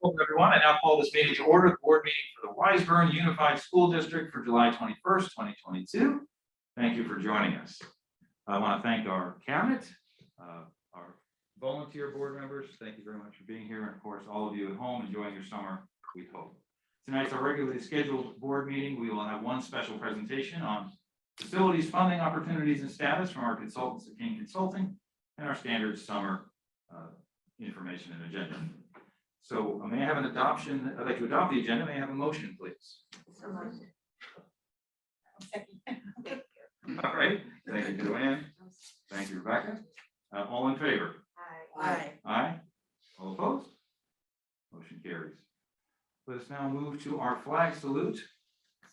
Welcome everyone. I now call this meeting to order, the board meeting for the Wiseburn Unified School District for July 21st, 2022. Thank you for joining us. I want to thank our cabinet, our volunteer board members. Thank you very much for being here. And of course, all of you at home enjoying your summer, we hope. Tonight's our regularly scheduled board meeting. We will have one special presentation on facilities, funding opportunities, and status from our consultants at King Consulting, and our standard summer information and agenda. So may I have an adoption? I'd like to adopt the agenda. May I have a motion, please? So moved. All right. Thank you, Joanne. Thank you, Rebecca. All in favor? Aye. Aye. All opposed? Motion carries. Let us now move to our flag salute.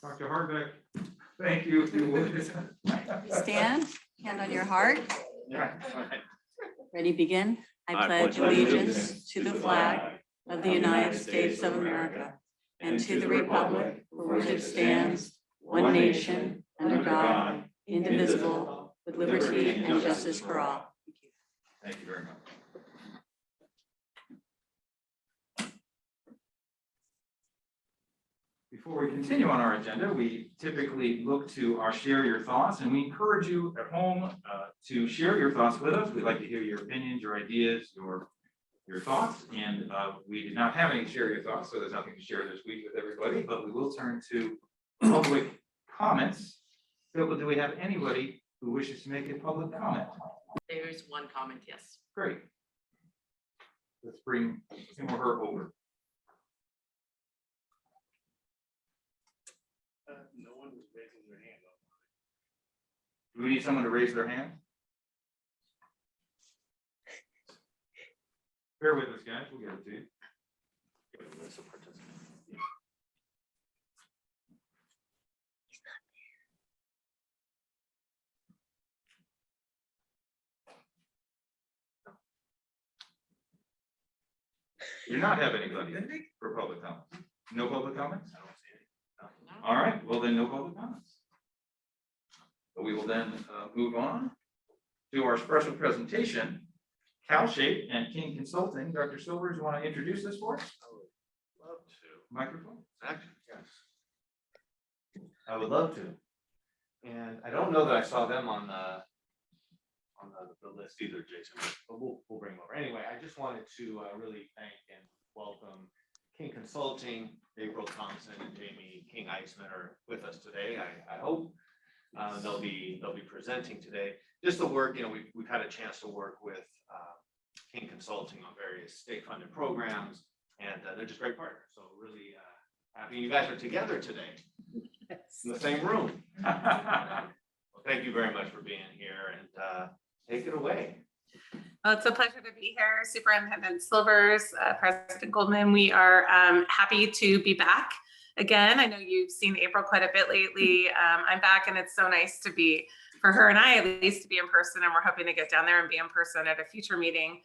Dr. Hardbeck, thank you. If you would. Stand, hand on your heart. Yeah. Ready, begin. I pledge allegiance to the flag of the United States of America and to the republic for which it stands, one nation, under God, indivisible, with liberty and justice for all. Thank you very much. Before we continue on our agenda, we typically look to our share your thoughts, and we encourage you at home to share your thoughts with us. We'd like to hear your opinions, your ideas, your thoughts, and we did not have any share your thoughts, so there's nothing to share this week with everybody, but we will turn to public comments. Phil, do we have anybody who wishes to make a public comment? There is one comment, yes. Great. Let's bring him or her over. No one was raising their hand up. Do we need someone to raise their hand? Bear with us, guys. We'll get it to you. You're not having anybody for public comments. No public comments? I don't see it. All right, well then, no public comments. But we will then move on to our special presentation, CalShape and King Consulting. Dr. Silvers, you want to introduce this for us? I would love to. Microphone? Actually, yes. I would love to. And I don't know that I saw them on the list either, Jason, but we'll bring them over. Anyway, I just wanted to really thank and welcome King Consulting. April Thompson and Jamie King Eisman are with us today. I hope they'll be presenting today. Just the work, you know, we've had a chance to work with King Consulting on various state-funded programs, and they're just great partners. So really happy you guys are together today in the same room. Well, thank you very much for being here, and take it away. Well, it's a pleasure to be here, Superintendent Silvers, President Goldman. We are happy to be back again. I know you've seen April quite a bit lately. I'm back, and it's so nice to be, for her and I at least, to be in person, and we're hoping to get down there and be in person at a future meeting.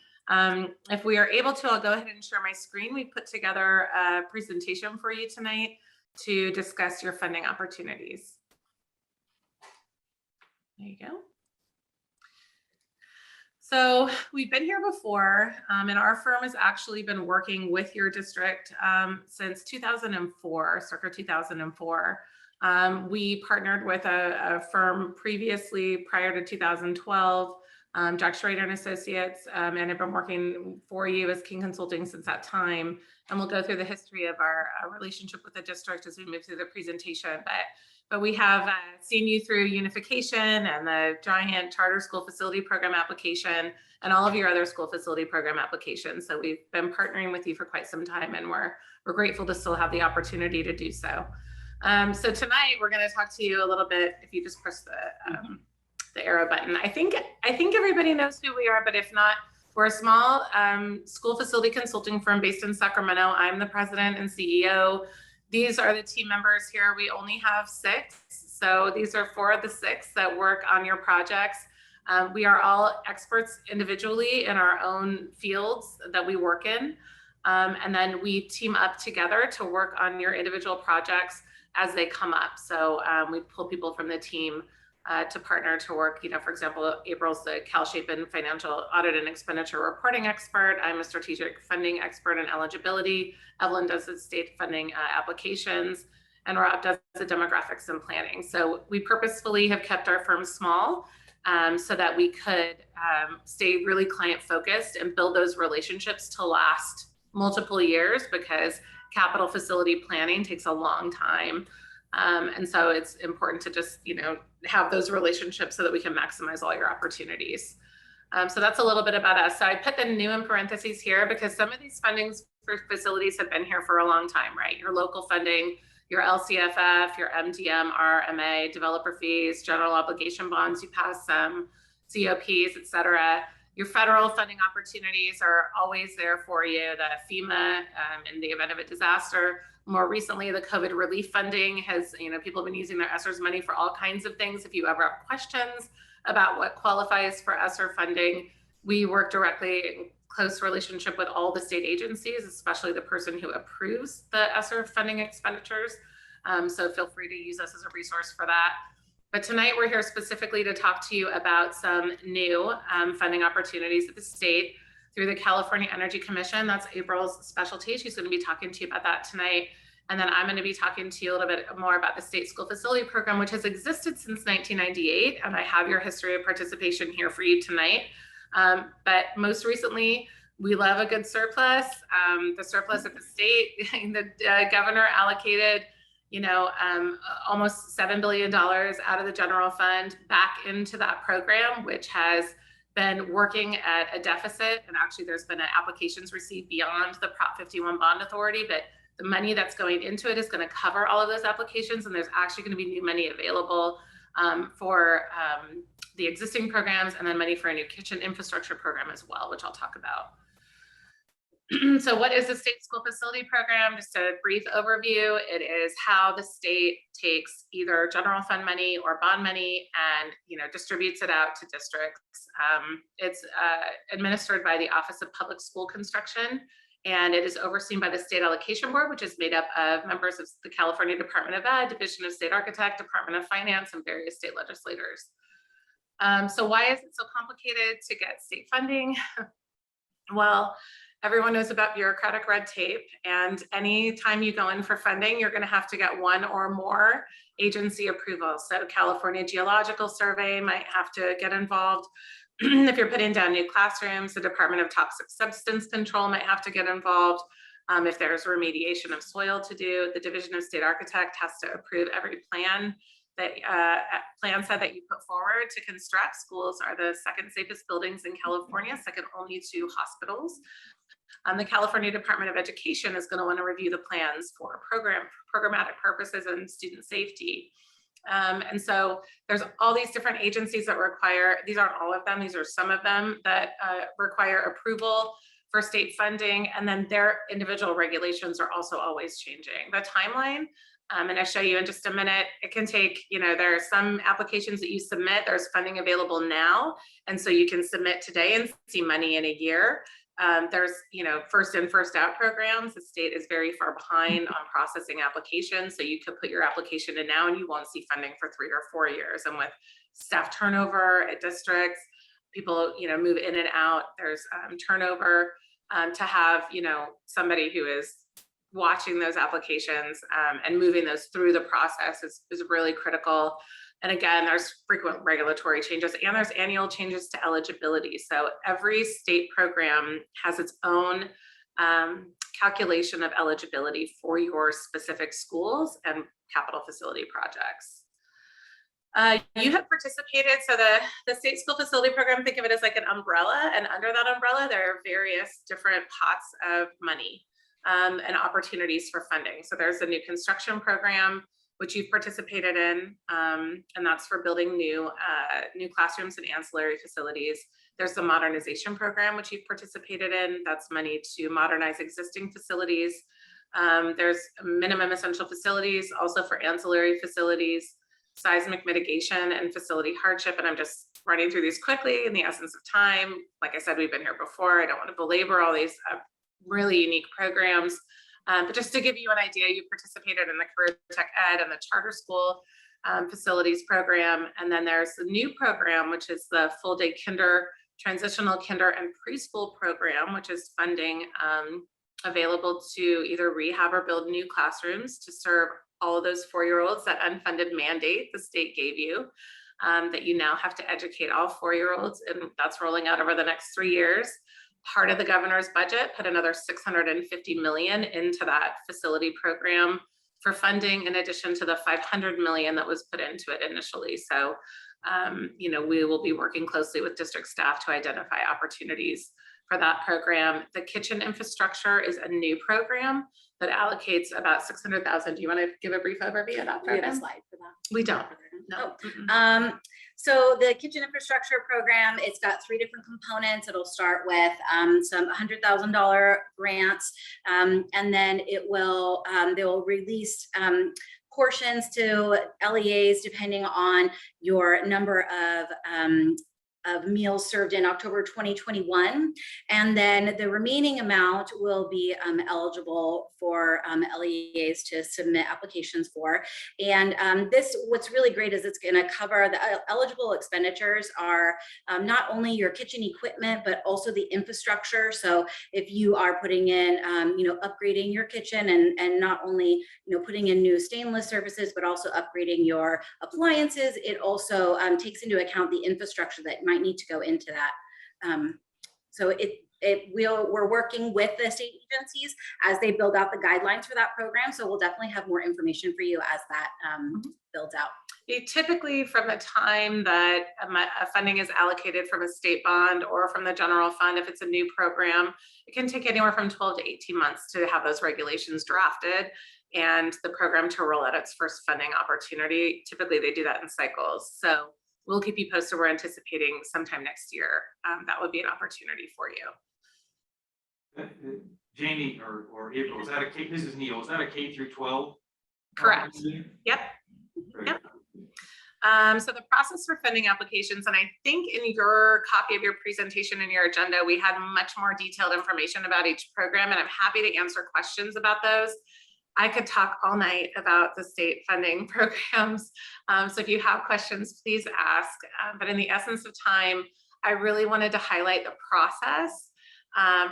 If we are able to, I'll go ahead and share my screen. We put together a presentation for you tonight to discuss your funding opportunities. There you go. So we've been here before, and our firm has actually been working with your district since 2004, circa 2004. We partnered with a firm previously prior to 2012, Jack Schrader and Associates, and have been working for you as King Consulting since that time. And we'll go through the history of our relationship with the district as we move through the presentation. But we have seen you through unification and the giant charter school facility program application and all of your other school facility program applications. So we've been partnering with you for quite some time, and we're grateful to still have the opportunity to do so. So tonight we're going to talk to you a little bit. If you just press the arrow button, I think everybody knows who we are, but if not, we're a small school facility consulting firm based in Sacramento. I'm the president and CEO. These are the team members here. We only have 6. So these are 4 of the 6 that work on your projects. We are all experts individually in our own fields that we work in. And then we team up together to work on your individual projects as they come up. So we pull people from the team to partner to work, for example, April's the CalShapen financial audit and expenditure reporting expert. I'm a strategic funding expert in eligibility. Evelyn does the state funding applications, and Rob does the demographics and planning. So we purposefully have kept our firm small so that we could stay really client focused and build those relationships to last multiple years, because capital facility planning takes a long time. And so it's important to just, have those relationships so that we can maximize all your opportunities. So that's a little bit about us. So I put the new in parentheses here because some of these fundings for facilities have been here for a long time, right? Your local funding, your LCFF, your MDM, RMA, developer fees, general obligation bonds, you pass some, COPs, et cetera. Your federal funding opportunities are always there for you. The FEMA in the event of a disaster. More recently, the COVID relief funding has, people have been using their ESSER's money for all kinds of things. If you ever have questions about what qualifies for ESSER funding, we work directly in close relationship with all the state agencies, especially the person who approves the ESSER funding expenditures. So feel free to use us as a resource for that. But tonight we're here specifically to talk to you about some new funding opportunities at the state through the California Energy Commission. That's April's specialty. She's going to be talking to you about that tonight. And then I'm going to be talking to you a little bit more about the state school facility program, which has existed since 1998. And I have your history of participation here for you tonight. But most recently, we love a good surplus. The surplus at the state, the governor allocated almost $7 billion out of the general fund back into that program, which has been working at a deficit. And actually there's been applications received beyond the Prop 51 bond authority, but the money that's going into it is going to cover all of those applications. And there's actually going to be new money available for the existing programs, and then money for a new kitchen infrastructure program as well, which I'll talk about. So what is the state school facility program? Just a brief overview. It is how the state takes either general fund money or bond money and distributes it out to districts. It's administered by the Office of Public School Construction, and it is overseen by the State Allocation Board, which is made up of members of the California Department of Ed, Division of State Architect, Department of Finance, and various state legislators. So why is it so complicated to get state funding? Well, everyone knows about bureaucratic red tape, and anytime you go in for funding, you're going to have to get one or more agency approval. So California Geological Survey might have to get involved. If you're putting down new classrooms, the Department of Toxic Substance Control might have to get involved. If there's remediation of soil to do, the Division of State Architect has to approve every plan set that you put forward to construct. Schools are the second safest buildings in California, second only to hospitals. The California Department of Education is going to want to review the plans for programmatic purposes and student safety. And so there's all these different agencies that require, these aren't all of them, these are some of them that require approval for state funding, and then their individual regulations are also always changing. The timeline, and I'll show you in just a minute, it can take, there are some applications that you submit, there's funding available now, and so you can submit today and see money in a year. There's, first in, first out programs. The state is very far behind on processing applications. So you could put your application in now and you won't see funding for 3 or 4 years. And with staff turnover at districts, people, move in and out, there's turnover to have, somebody who is watching those applications and moving those through the process is really critical. And again, there's frequent regulatory changes and there's annual changes to eligibility. So every state program has its own calculation of eligibility for your specific schools and capital facility projects. You have participated, so the state school facility program, think of it as like an umbrella, and under that umbrella, there are various different pots of money and opportunities for funding. So there's a new construction program, which you've participated in, and that's for building new classrooms and ancillary facilities. There's the modernization program, which you've participated in. That's money to modernize existing facilities. There's minimum essential facilities, also for ancillary facilities, seismic mitigation and facility hardship. And I'm just running through these quickly in the essence of time. Like I said, we've been here before. I don't want to belabor all these really unique programs. But just to give you an idea, you participated in the Career Tech Ed and the charter school facilities program. And then there's the new program, which is the full day kinder, transitional kinder and preschool program, which is funding available to either rehab or build new classrooms to serve all of those 4-year-olds, that unfunded mandate the state gave you, that you now have to educate all 4-year-olds, and that's rolling out over the next 3 years. Part of the governor's budget put another $650 million into that facility program for funding, in addition to the $500 million that was put into it initially. So, you know, we will be working closely with district staff to identify opportunities for that program. The kitchen infrastructure is a new program that allocates about $600,000. Do you want to give a brief overview of that We have a program? slide for that. We don't. No. Mm-mm. So the kitchen infrastructure program, it's got 3 different components. It'll start with some $100,000 grants, and then it will they will release portions to LEAs depending on your number of meals served in October 2021, and then the remaining amount will be eligible for LEAs to submit applications for. And this, what's really great is it's going to cover the eligible expenditures are not only your kitchen equipment, but also the infrastructure. So if you are putting in, you know, upgrading your kitchen and not only, you know, putting in new stainless surfaces, but also upgrading your appliances, it also takes into account the infrastructure that might need to go into that. So we're working with the state agencies as they build out the guidelines for that program. So we'll definitely have more information for you as that builds out. Typically, from the time that funding is allocated from a state bond or from the general fund, if it's a new program, it can take anywhere from 12 to 18 months to have those regulations drafted and the program to roll out its first funding opportunity. Typically, they do that in cycles. So we'll keep you posted. We're anticipating sometime next year. That would be an opportunity for you. Jamie or April, is that a K, this is Neil, is that a K through 12? Correct. opportunity? Yep. Great. Yep. So the process for funding applications, and I think in your copy of your presentation and your agenda, we had much more detailed information about each program, and I'm happy to answer questions about those. I could talk all night about the state funding programs. So if you have questions, please ask. But in the essence of time, I really wanted to highlight the process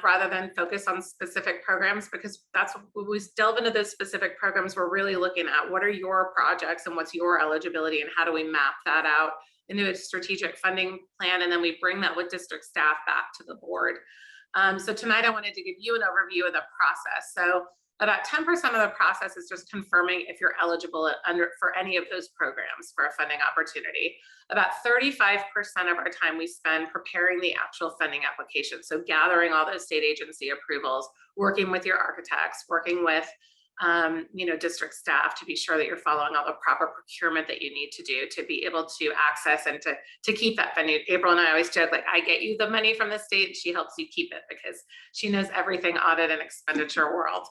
rather than focus on specific programs, because that's when we delve into those specific programs, we're really looking at what are your projects and what's your eligibility and how do we map that out into a strategic funding plan. And then we bring that with district staff back to the board. So tonight I wanted to give you an overview of the process. So about 10% of the process is just confirming if you're eligible for any of those programs for a funding opportunity. About 35% of our time we spend preparing the actual funding application. So gathering all those state agency approvals, working with your architects, working with district staff to be sure that you're following all the proper procurement that you need to do to be able to access and to keep that funding. April and I always joke, like, I get you the money from the state and she helps you keep it because she knows everything audit and expenditure world.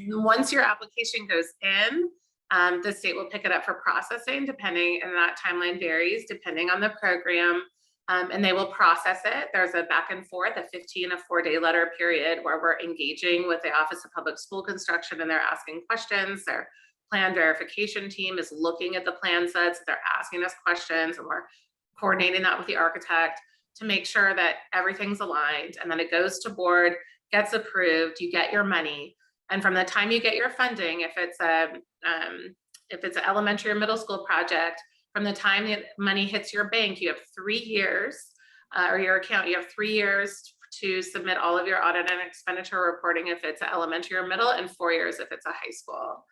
Once your application goes in, the state will pick it up for processing, depending, and that timeline varies depending on the program. And they will process it. There's a back and forth, a 15 and 4-day letter period where we're engaging with the Office of Public School Construction and they're asking questions. Their plan verification team is looking at the plan sets. They're asking us questions and we're coordinating that with the architect to make sure that everything's aligned. And then it goes to board, gets approved, you get your money. And from the time you get your funding, if it's an elementary or middle school project, from the time the money hits your bank, you have 3 years, or your account, you have 3 years to submit all of your audit and expenditure reporting if it's elementary or middle, and 4 years if it's a high school.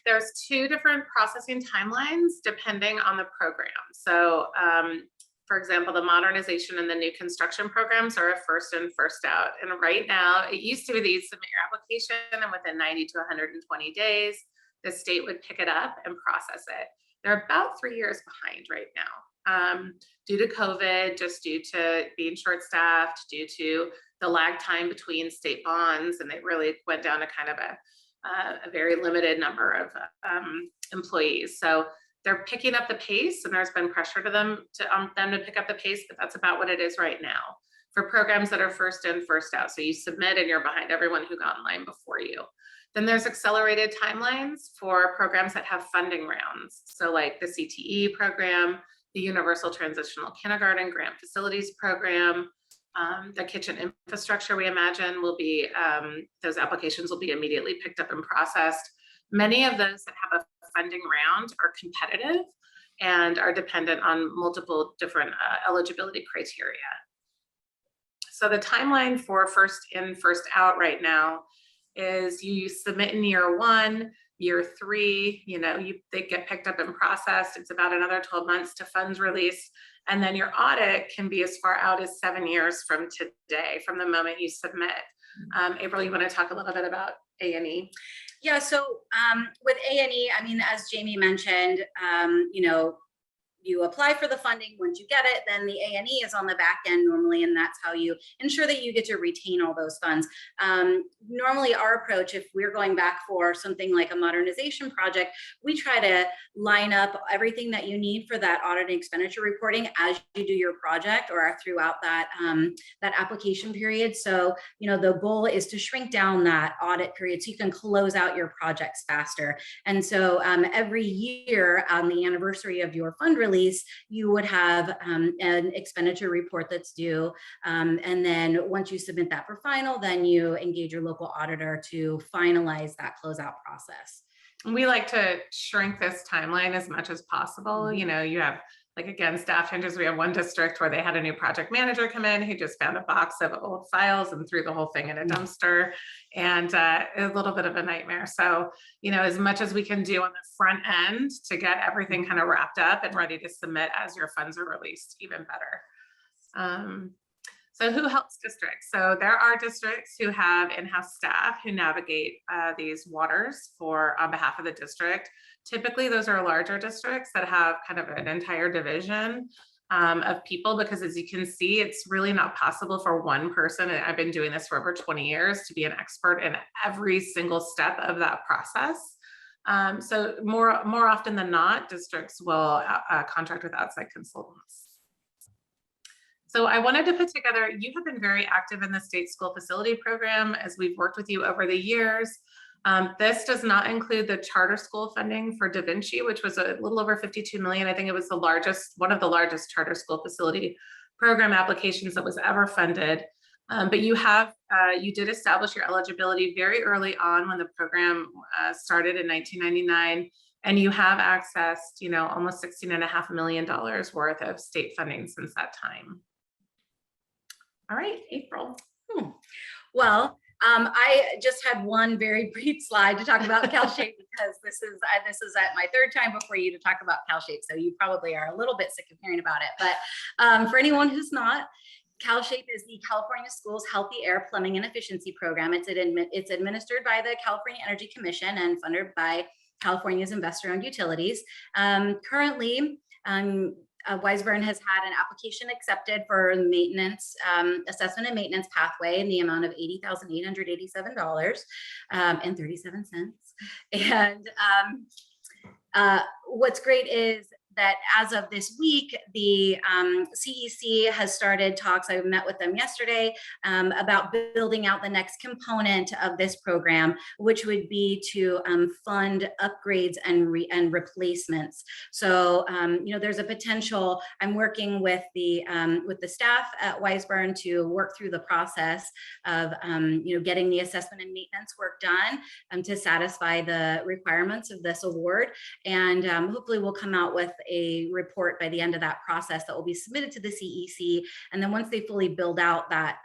There's 2 different processing timelines depending on the program. So, for example, the modernization and the new construction programs are a first in, first out. And right now, it used to be that you submit your application and within 90 to 120 days, the state would pick it up and process it. They're about 3 years behind right now due to COVID, just due to being short-staffed, due to the lag time between state bonds, and they really went down to kind of a very limited number of employees. So they're picking up the pace, and there's been pressure to them to pick up the pace, but that's about what it is right now. for programs that are first in, first out. So you submit and you're behind everyone who got in line before you. Then there's accelerated timelines for programs that have funding rounds. So like the CTE program, the Universal Transitional Kindergarten Grant Facilities Program, the kitchen infrastructure, we imagine will be, those applications will be immediately picked up and processed. Many of those that have a funding round are competitive and are dependent on multiple different eligibility criteria. So the timeline for first in, first out right now is you submit in year 1, year 3, they get picked up and processed. It's about another 12 months to funds release. And then your audit can be as far out as 7 years from today, from the moment you submit. April, you want to talk a little bit about A&E? Yeah, so with A&E, I mean, as Jamie mentioned, you apply for the funding. Once you get it, then the A&E is on the back end normally, and that's how you ensure that you get to retain all those funds. Normally our approach, if we're going back for something like a modernization project, we try to line up everything that you need for that audit and expenditure reporting as you do your project or throughout that, that application period. So, the goal is to shrink down that audit period so you can close out your projects faster. And so every year on the anniversary of your fund release, you would have an expenditure report that's due. And then once you submit that for final, then you engage your local auditor to finalize that closeout process. We like to shrink this timeline as much as possible. You have, like, again, staff changes. We have one district where they had a new project manager come in who just found a box of old files and threw the whole thing in a dumpster, and a little bit of a nightmare. So, as much as we can do on the front end to get everything kind of wrapped up and ready to submit as your funds are released, even better. So who helps districts? So there are districts who have in-house staff who navigate these waters on behalf of the district. Typically, those are larger districts that have kind of an entire division of people, because as you can see, it's really not possible for one person, and I've been doing this for over 20 years, to be an expert in every single step of that process. So more often than not, districts will contract with outside consultants. So I wanted to put together, you have been very active in the state school facility program as we've worked with you over the years. This does not include the charter school funding for Da Vinci, which was a little over 52 million. I think it was one of the largest charter school facility program applications that was ever funded. But you did establish your eligibility very early on when the program started in 1999. And you have accessed, almost $16.5 million worth of state funding since that time. All right, April. Well, I just had one very brief slide to talk about CalShape because this is at my third time before you to talk about CalShape, so you probably are a little bit sick of hearing about it. But for anyone who's not, CalShape is the California Schools Healthy Air Plumbing and Efficiency Program. It's administered by the California Energy Commission and funded by California's investor-owned utilities. Currently, Wiseburn has had an application accepted for maintenance, assessment and maintenance pathway in the amount of $80,887 and 37 cents. And what's great is that as of this week, the CEC has started talks. I met with them yesterday about building out the next component of this program, which would be to fund upgrades and replacements. So, there's a potential. I'm working with the staff at Wiseburn to work through the process of getting the assessment and maintenance work done to satisfy the requirements of this award, and hopefully we'll come out with a report by the end of that process that will be submitted to the CEC. And then once they fully build out that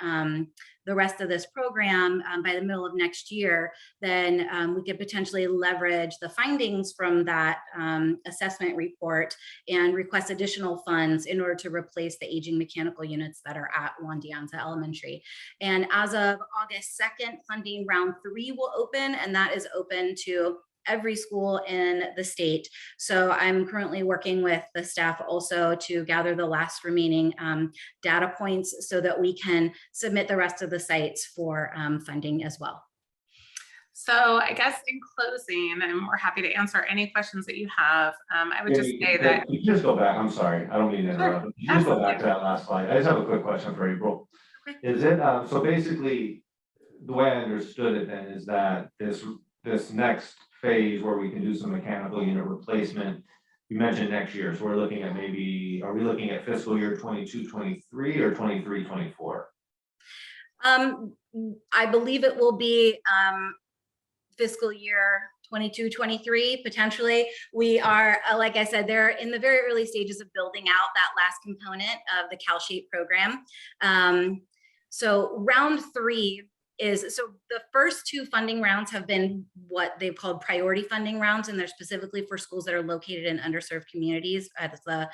the rest of this program by the middle of next year, then we could potentially leverage the findings from that assessment report and request additional funds in order to replace the aging mechanical units that are at Juan Dianza Elementary. And as of August 2nd, funding round 3 will open, and that is open to every school in the state. So I'm currently working with the staff also to gather the last remaining data points so that we can submit the rest of the sites for funding as well. So I guess in closing, and we're happy to answer any questions that you have, I would just say that. Can you just go back? I'm sorry, I don't mean to interrupt. Can you just go back to that last slide? I just have a quick question for April. Is it, so basically, the way I understood it then is that this next phase where we can do some mechanical unit replacement, you mentioned next year, so we're looking at maybe, are we looking at fiscal year 22-23 or 23-24? I believe it will be fiscal year 22-23 potentially. We are, like I said, they're in the very early stages of building out that last component of the CalShape program. So round 3 is, so the first 2 funding rounds have been what they've called priority funding rounds, and they're specifically for schools that are located in underserved communities as the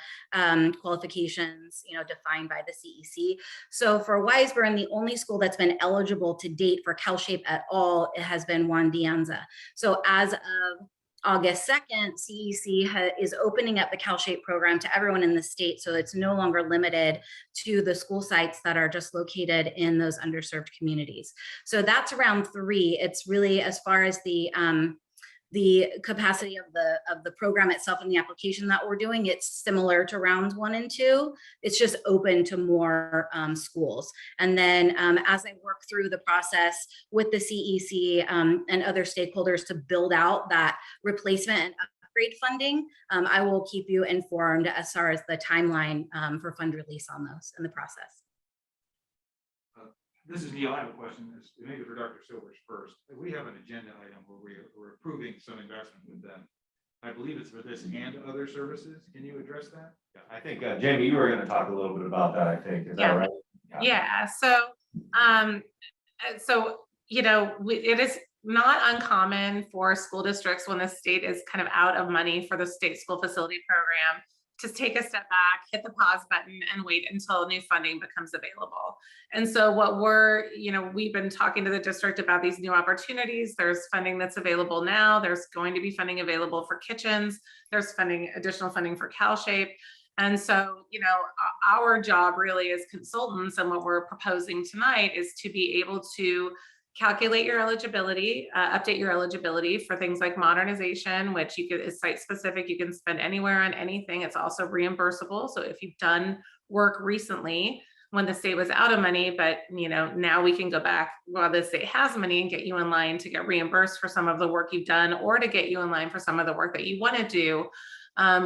qualifications, defined by the CEC. So for Wiseburn, the only school that's been eligible to date for CalShape at all, it has been Juan Dianza. So as of August 2nd, CEC is opening up the CalShape program to everyone in the state, so it's no longer limited to the school sites that are just located in those underserved communities. So that's round 3. It's really, as far as the capacity of the program itself and the application that we're doing, it's similar to rounds 1 and 2. It's just open to more schools. And then as I work through the process with the CEC and other stakeholders to build out that replacement and upgrade funding, I will keep you informed as far as the timeline for fund release on those in the process. This is Neil. I have a question. Maybe for Dr. Silvers first. We have an agenda item where we're approving some investment with them. I believe it's for this and other services. Can you address that? Yeah, I think, Jamie, you were gonna talk a little bit about that, I think, is that right? Yeah. So, it is not uncommon for school districts when the state is kind of out of money for the state school facility program to take a step back, hit the pause button, and wait until new funding becomes available. And so what we've been talking to the district about these new opportunities. There's funding that's available now. There's going to be funding available for kitchens. There's additional funding for CalShape. And so, our job really as consultants, and what we're proposing tonight, is to be able to calculate your eligibility, update your eligibility for things like modernization, which is site specific. You can spend anywhere on anything. It's also reimbursable. So if you've done work recently when the state was out of money, but now we can go back while the state has money and get you in line to get reimbursed for some of the work you've done, or to get you in line for some of the work that you want to do.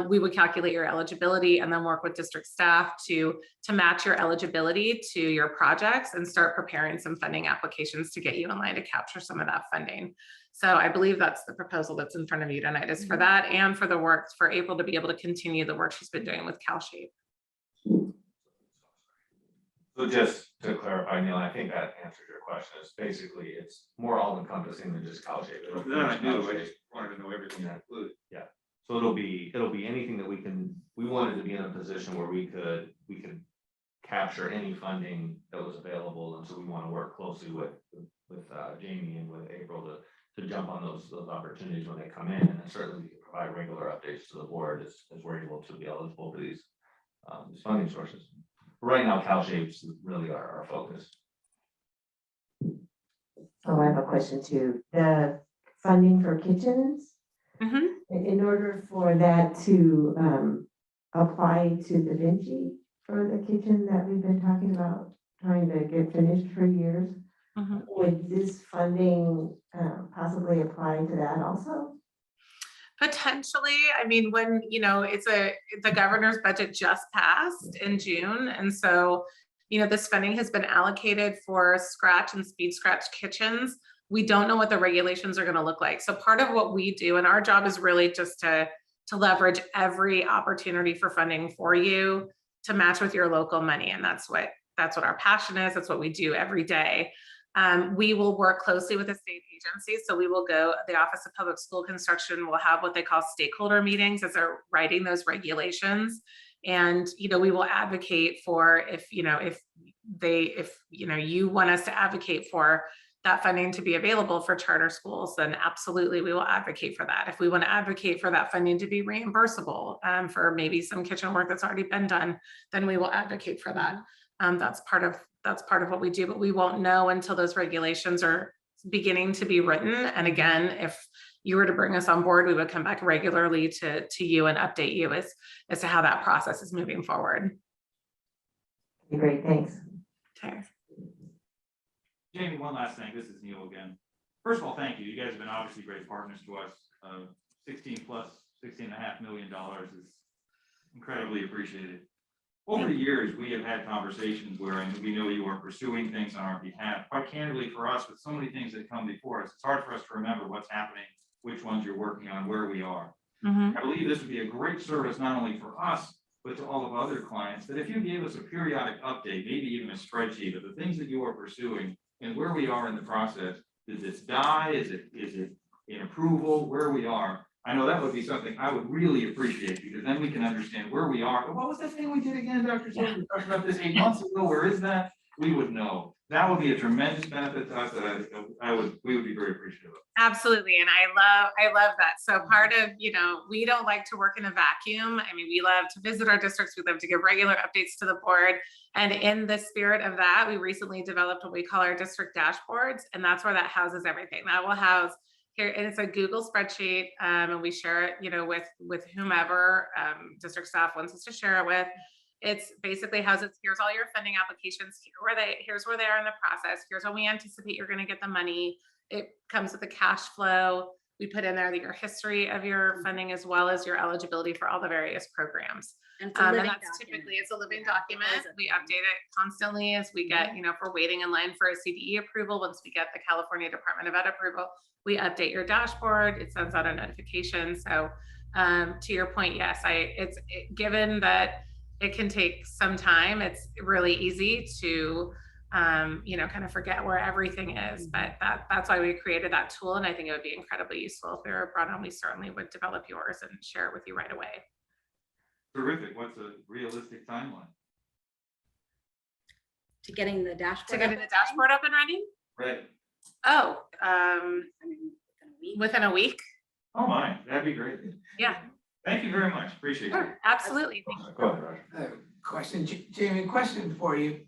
We would calculate your eligibility and then work with district staff to match your eligibility to your projects and start preparing some funding applications to get you in line to capture some of that funding. So I believe that's the proposal that's in front of you tonight, is for that and for the work for April to be able to continue the work she's been doing with CalShape. So just to clarify, Neil, I think that answers your question. Is basically it's more all encompassing than just CalShape. I just wanted to know everything that included. Yeah. So it'll be anything that we wanted to be in a position where we could capture any funding that was available, and so we want to work closely with Jamie and with April to jump on those opportunities when they come in, and then certainly we can provide regular updates to the board as we're able to be eligible for these funding sources. Right now, CalShape's really our focus. Oh, I have a question too. The funding for kitchens, in order for that to apply to Da Vinci for the kitchen that we've been talking about, trying to get finished for years, would this funding possibly apply to that also? Potentially. I mean, when, the governor's budget just passed in June. And so, this funding has been allocated for scratch and speed scratch kitchens. We don't know what the regulations are going to look like. So part of what we do, and our job is really just to leverage every opportunity for funding for you to match with your local money. And that's what our passion is. That's what we do every day. We will work closely with the state agencies. So we will go, the Office of Public School Construction will have what they call stakeholder meetings as they're writing those regulations. And, we will advocate for, if you want us to advocate for that funding to be available for charter schools, then absolutely we will advocate for that. If we want to advocate for that funding to be reimbursable for maybe some kitchen work that's already been done, then we will advocate for that. That's part of what we do, but we won't know until those regulations are beginning to be written. And again, if you were to bring us on board, we would come back regularly to you and update you as to how that process is moving forward. Great, thanks. Okay. Jamie, one last thing. This is Neil again. First of all, thank you. You guys have been obviously great partners to us. 16.5 million is incredibly appreciated. Over the years, we have had conversations where, and we know you are pursuing things on our behalf. Quite candidly for us, with so many things that come before us, it's hard for us to remember what's happening, which ones you're working on, where we are. I believe this would be a great service, not only for us, but to all of other clients, that if you gave us a periodic update, maybe even a spreadsheet of the things that you are pursuing and where we are in the process. Did this die? Is it in approval, where we are? I know that would be something I would really appreciate, because then we can understand where we are. What was that thing we did again, Dr. Silver? We talked about this 8 months ago. Where is that? We would know. That would be a tremendous benefit to us that we would be very appreciative of. Absolutely. And I love that. So part of, we don't like to work in a vacuum. I mean, we love to visit our districts. We love to give regular updates to the board. And in the spirit of that, we recently developed what we call our district dashboards. And that's where that houses everything. That will house here, and it's a Google spreadsheet, and we share it, with whomever district staff wants us to share it with. It's basically here's all your funding applications, here's where they are in the process, here's when we anticipate you're going to get the money. It comes with a cash flow. We put in there your history of your funding as well as your eligibility for all the various programs. And And that's typically, it's a living document. We update it constantly as we get, if we're waiting in line for a CDE approval, once we get the California Department of Ed approval, we update your dashboard. It sends out a notification. So to your point, yes, given that it can take some time, it's really easy to, kind of forget where everything is, but that's why we created that tool. And I think it would be incredibly useful if we were brought on. We certainly would develop yours and share it with you right away. Terrific. What's a realistic timeline? To getting the dashboard. Up and running? Right. Oh, Within a week. within a week? Oh my, that'd be great. Yeah. Thank you very much. Appreciate it. Sure, absolutely. Go ahead, Roger. Question, Jamie, question for you.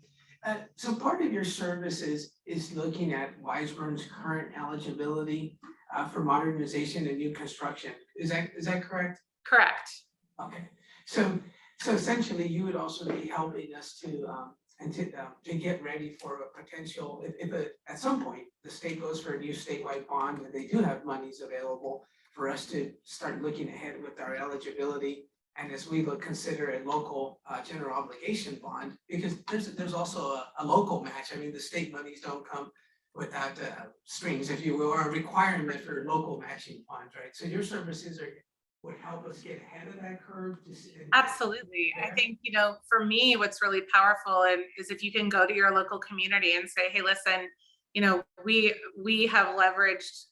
So part of your services is looking at Wiseburn's current eligibility for modernization and new construction. Is that correct? Correct. Okay, so essentially you would also be helping us to get ready for a potential, if at some point the state goes for a new statewide bond and they do have monies available for us to start looking ahead with our eligibility. And as we consider a local general obligation bond, because there's also a local match. I mean, the state monies don't come without strings, if you will, or a requirement for local matching funds, right? So your services would help us get ahead of that curve. Absolutely. I think, for me, what's really powerful is if you can go to your local community and say, hey, listen, we have leveraged,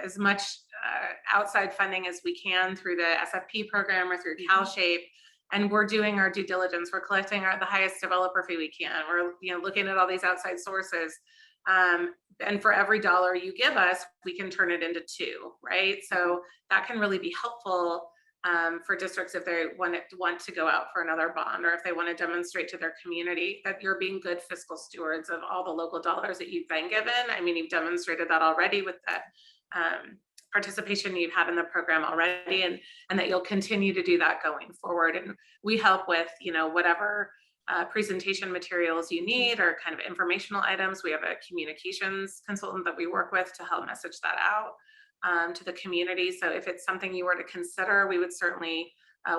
as much outside funding as we can through the SFP program or through CalShape, and we're doing our due diligence. We're collecting the highest developer fee we can. We're, looking at all these outside sources. And for every dollar you give us, we can turn it into 2, right? So that can really be helpful for districts if they want to go out for another bond, or if they want to demonstrate to their community that you're being good fiscal stewards of all the local dollars that you've been given. I mean, you've demonstrated that already with the participation you've had in the program already, and that you'll continue to do that going forward. And we help with, whatever presentation materials you need or kind of informational items. We have a communications consultant that we work with to help message that out to the community. So if it's something you were to consider, we would certainly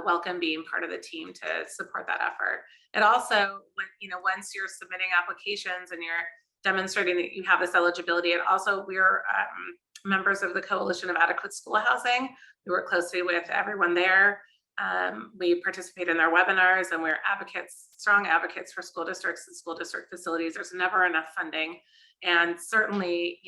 welcome being part of the team to support that effort. It also, once you're submitting applications and you're demonstrating that you have this eligibility, and also we're members of the Coalition of Adequate School Housing. We work closely with everyone there. We participate in their webinars, and we're strong advocates for school districts and school district facilities. There's never enough funding. And certainly,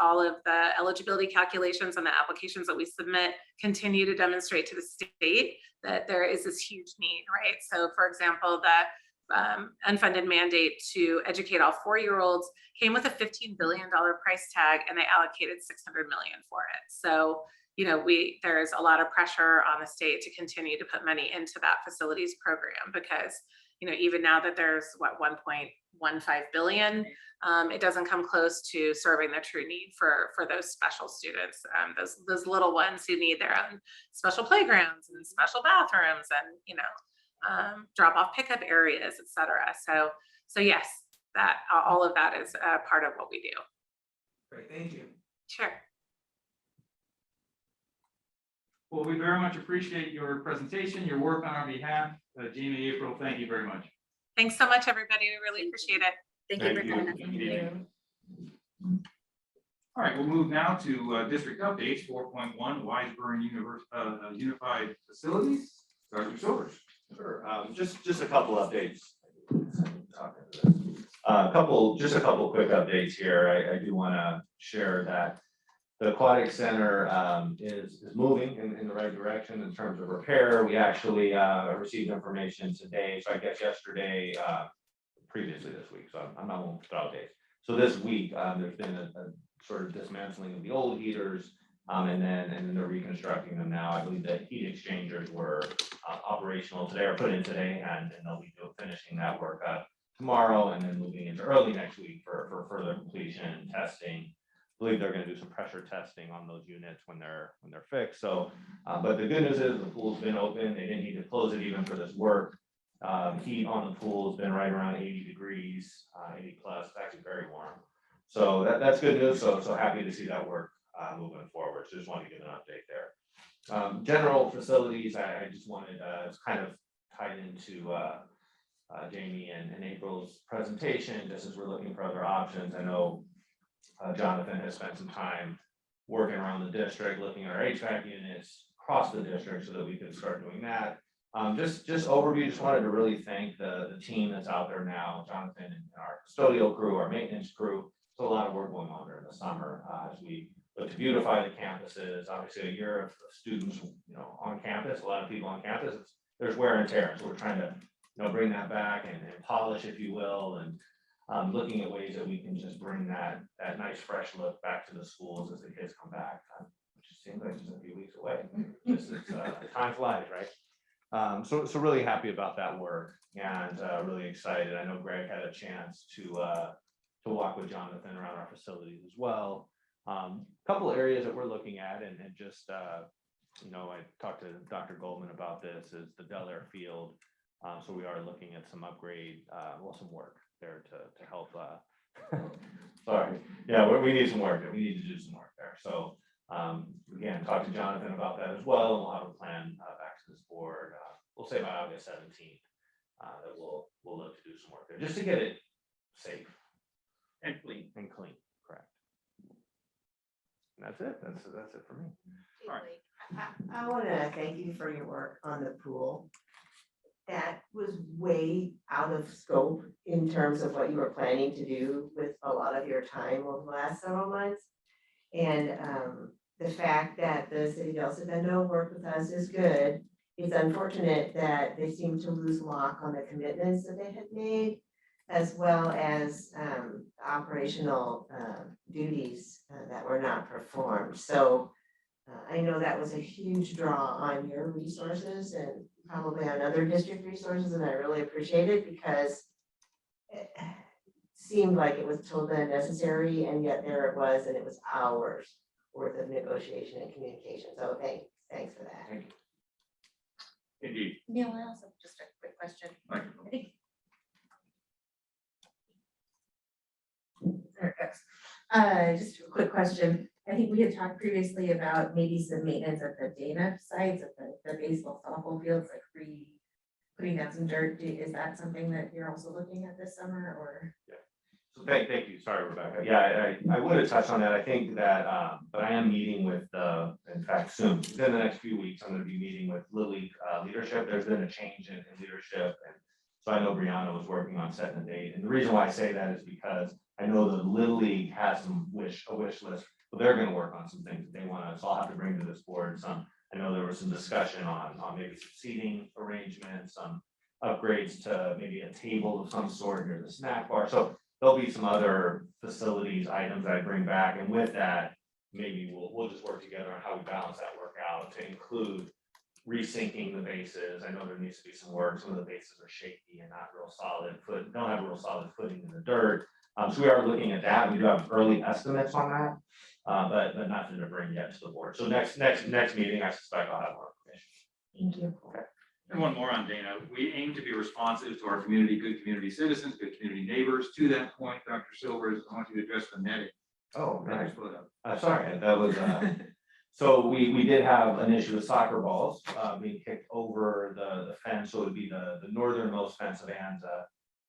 all of the eligibility calculations and the applications that we submit continue to demonstrate to the state that there is this huge need, right? So for example, the unfunded mandate to educate all 4-year-olds came with a $15 billion price tag, and they allocated $600 million for it. So, there's a lot of pressure on the state to continue to put money into that facilities program, because, even now that there's 1.15 billion, it doesn't come close to serving the true need for those special students, those little ones who need their own special playgrounds and special bathrooms and, drop off pickup areas, et cetera. So yes, that all of that is part of what we do. Great, thank you. Sure. Well, we very much appreciate your presentation, your work on our behalf. Jamie, April, thank you very much. Thanks so much, everybody. We really appreciate it. Thank you for coming. Thank you. All right, we'll move now to district updates, 4.1, Wiseburn Unified Facilities. Dr. Silvers. Sure, just a couple updates. Just a couple quick updates here. I do want to share that the Aquatic Center is moving in the right direction in terms of repair. We actually received information today, so I guess yesterday, previously this week, so I'm not going to throw days. So this week, there's been a sort of dismantling of the old heaters, and then they're reconstructing them now. I believe the heat exchangers were operational today or put in today, and they'll be finishing that work up tomorrow, and then moving into early next week for further completion and testing. I believe they're going to do some pressure testing on those units when they're fixed. So, but the good news is the pool's been open. They didn't need to close it even for this work. Heat on the pool has been right around 80 degrees, 80 plus. It's actually very warm. So that's good news. So happy to see that work moving forward. So just wanted to give an update there. General facilities, I just wanted, it's kind of tied into Jamie and April's presentation, just as we're looking for other options. I know Jonathan has spent some time working around the district, looking at our HVAC units across the district so that we could start doing that. Just overview, just wanted to really thank the team that's out there now, Jonathan and our custodial crew, our maintenance crew. There's a lot of work going on during the summer as we look to beautify the campuses. Obviously, a year of students, on campus, a lot of people on campus, there's wear and tear. So we're trying to, bring that back and polish, if you will, and looking at ways that we can just bring that nice fresh look back to the schools as the kids come back, which seems like just a few weeks away. Time flies, right? So really happy about that work and really excited. I know Greg had a chance to walk with Jonathan around our facilities as well. Couple areas that we're looking at and just, I talked to Dr. Goldman about this, is the Del Air Field. So we are looking at some upgrade, some work there to help. Sorry, yeah, we need some work there. We need to do some work there. So again, talk to Jonathan about that as well. And we'll have a plan back to this board. We'll say by August 17th that we'll look to do some work there just to get it safe And clean. Correct. And that's it. That's it for me. All right. I want to thank you for your work on the pool. That was way out of scope in terms of what you were planning to do with a lot of your time over the last several months. And the fact that the city of El Segundo worked with us is good. It's unfortunate that they seem to lose lock on the commitments that they had made, as well as operational duties that were not performed. So I know that was a huge draw on your resources and probably on other district resources, and I really appreciate it because it seemed like it was totally unnecessary, and yet there it was, and it was hours worth of negotiation and communication. So thanks for that. Thank you. Indeed. Neil, I also just a quick question. Microphone. I think. Just a quick question. I think we had talked previously about maybe some maintenance at the Dana sites, at the baseball softball fields, like putting down some dirt. Is that something that you're also looking at this summer, or? So thank you. Sorry, Rebecca. Yeah, I would have touched on that. I think that, but I am meeting with, in fact, soon, within the next few weeks, I'm going to be meeting with Little League leadership. There's been a change in leadership. And so I know Brianna was working on setting a date. And the reason why I say that is because I know the Little League has a wish list, but they're going to work on some things that they want to, so I'll have to bring to this board some. I know there was some discussion on maybe some seating arrangements, some upgrades to maybe a table of some sort near the snack bar. So there'll be some other facilities items I bring back, and with that, maybe we'll just work together on how we balance that work out to include resinking the bases. I know there needs to be some work. Some of the bases are shaky and not real solid don't have a real solid footing in the dirt. So we are looking at that. We do have early estimates on that, but nothing to bring yet to the board. So next meeting, I suspect I'll have more information. Thank you. Okay. And one more on Dana. We aim to be responsive to our community, good community citizens, good community neighbors. To that point, Dr. Silvers, I want you to address the netting. Oh, right. Split up. Sorry, that was, so we did have an issue with soccer balls, being kicked over the fence, so it would be the northernmost fence of Anza.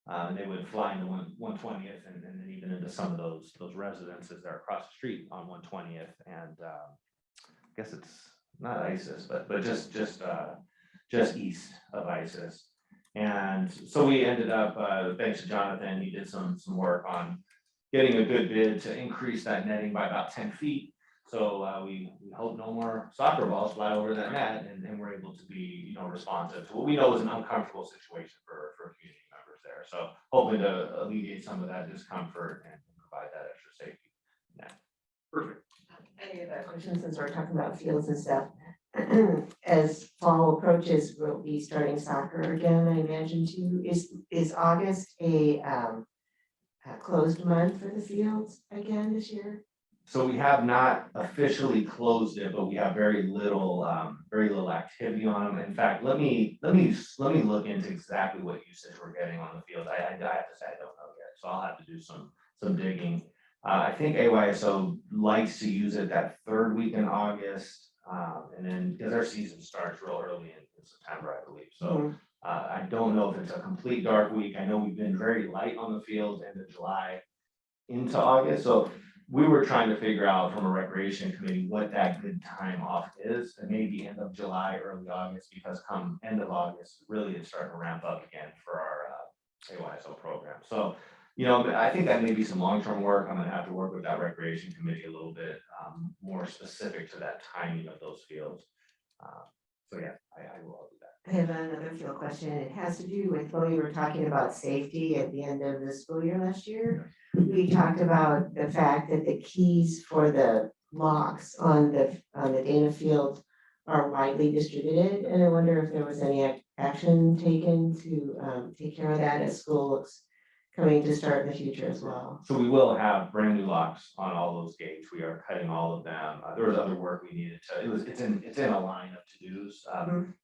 And they would fly into 120th and then even into some of those residences that are across the street on 120th. And I guess it's not ISIS, but just east of ISIS. And so we ended up, thanks to Jonathan, he did some work on getting a good bid to increase that netting by about 10 feet. So we hope no more soccer balls fly over that net, and we're able to be, responsive to what we know is an uncomfortable situation for community members there. So hoping to alleviate some of that discomfort and provide that extra safety net. Perfect. Any other questions, since we're talking about fields and stuff? As fall approaches, we'll be starting soccer again, I imagine too. Is August a closed month for the fields again this year? So we have not officially closed it, but we have very little activity on them. In fact, let me look into exactly what usage we're getting on the field. I have to say I don't know yet, so I'll have to do some digging. I think AYSO likes to use it that third week in August, and then because our season starts real early in September, I believe. So I don't know if it's a complete dark week. I know we've been very light on the field end of July into August. So we were trying to figure out from a recreation committee what that good time off is, and maybe end of July, early August, because come end of August, really it's starting to ramp up again for our AYSO program. So, I think that may be some long-term work. I'm gonna have to work with that recreation committee a little bit more specific to that timing of those fields. So yeah, I will do that. I have another field question. It has to do with when we were talking about safety at the end of the school year last year. We talked about the fact that the keys for the locks on the Dana field are widely distributed, and I wonder if there was any action taken to take care of that as school looks coming to start in the future as well. So we will have brand new locks on all those gates. We are cutting all of them. There was other work we needed to. It's in a line of to-dos.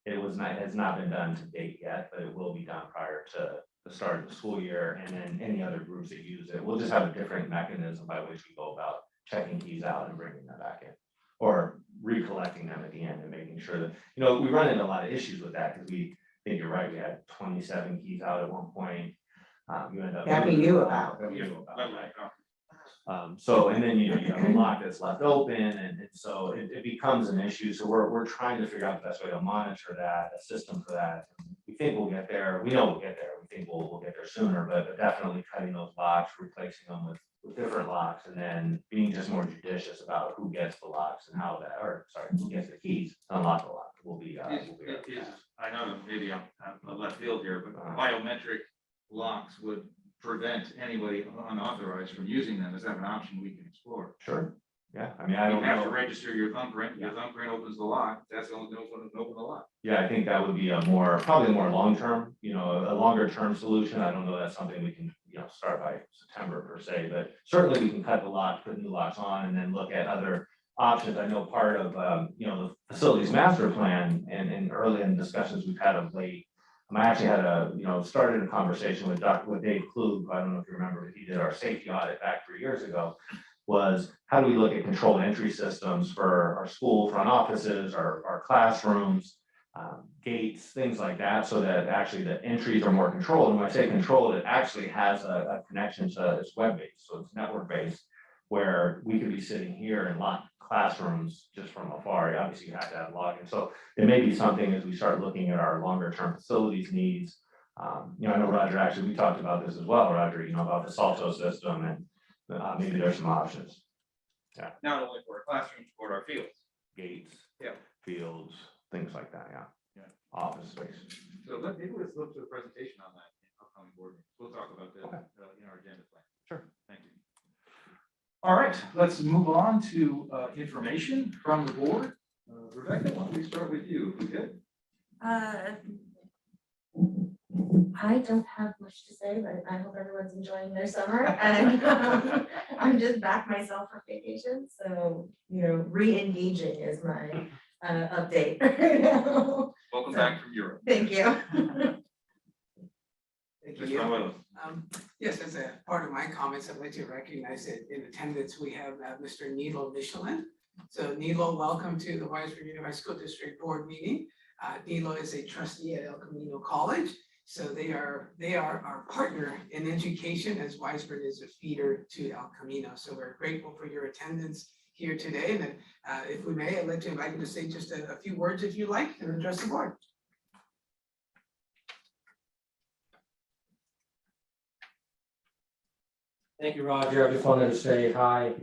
It has not been done to date yet, but it will be done prior to the start of the school year. And then any other groups that use it, we'll just have a different mechanism by which we go about checking keys out and bringing them back in, or recollecting them at the end and making sure that we run into a lot of issues with that, because I think you're right. We had 27 keys out at one point. You end up That we knew about. Right. So, and then you have a lock that's left open, and so it becomes an issue. So we're trying to figure out the best way to monitor that, a system for that. We think we'll get there. We know we'll get there. We think we'll get there sooner, but definitely cutting those locks, replacing them with different locks, and then being just more judicious about who gets the locks and how that, who gets the keys to unlock the lock will be. I know maybe I'm left field here, but biometric locks would prevent anybody unauthorized from using them. Is that an option we can explore? Sure. Yeah. I mean, I don't You have to know. register your thumbprint. Your thumbprint opens the lock. That's the only one to open the lock. Yeah, I think that would be probably a more long-term, a longer-term solution. I don't know that's something we can, start by September per se, but certainly we can cut the locks, put new locks on, and then look at other options. I know part of, the facilities master plan and early in discussions we've had of late, I actually had started a conversation with Dave Klug. I don't know if you remember, he did our safety audit back 3 years ago. Was how do we look at controlled entry systems for our school front offices, our classrooms, gates, things like that, so that actually the entries are more controlled. And when I say controlled, it actually has a connection to it's web-based, so it's network-based, where we could be sitting here and lock classrooms just from afar. Obviously, you have to have login. So it may be something as we start looking at our longer-term facilities needs. I know Roger, actually, we talked about this as well, Roger, about the Salto system, and maybe there's some options. Yeah. Not only for our classrooms, but our fields. Gates. Yeah. Fields, things like that, yeah. Yeah. Office space. So maybe let's look to the presentation on that in upcoming board meetings. We'll talk about that in our agenda plan. Sure. Thank you. All right, let's move on to information from the board. Rebecca, why don't we start with you, if we could? I don't have much to say, but I hope everyone's enjoying their summer, and I'm just back myself from vacation, so re-engaging is my update right now. Welcome back from Europe. Thank you. Thank Mr. you. Manuel. Yes, as a part of my comments, I'd like to recognize that in attendance, we have Mr. Nilo Michelin. So Nilo, welcome to the Wiseburn Unified School District Board meeting. Nilo is a trustee at El Camino College. So they are our partner in education as Wiseburn is a feeder to El Camino. So we're grateful for your attendance here today. And if we may, I'd like to invite you to say just a few words if you like and address the board. Thank you, Roger. I just wanted to say hi.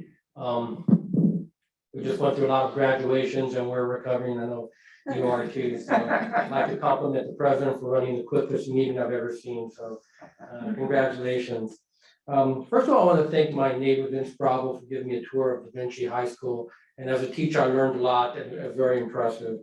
We just went through a lot of graduations and we're recovering. I know you are too. So I'd like to compliment the president for running the quickest meeting I've ever seen. So congratulations. First of all, I want to thank my neighbor Vince Bravo for giving me a tour of Da Vinci High School. And as a teacher, I learned a lot and it was very impressive.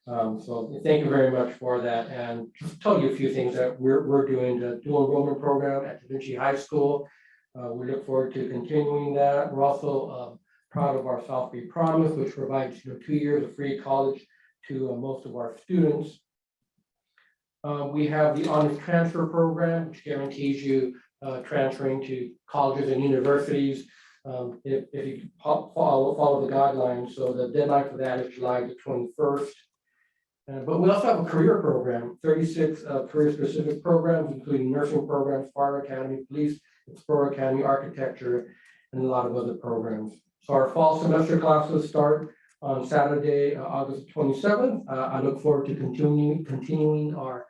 So thank you very much for that. And just tell you a few things that we're doing the dual enrollment program at Da Vinci High School. We look forward to continuing that. We're also proud of our South Bay Promise, which provides 2 years of free college to most of our students. We have the honors transfer program, which guarantees you transferring to colleges and universities if you follow the guidelines. So the deadline for that is July the 21st. But we also have a career program, 36 career-specific programs, including nursing programs, fire academy, police, Explorer Academy, architecture, and a lot of other programs. So our fall semester classes start on Saturday, August 27th. I look forward to continuing our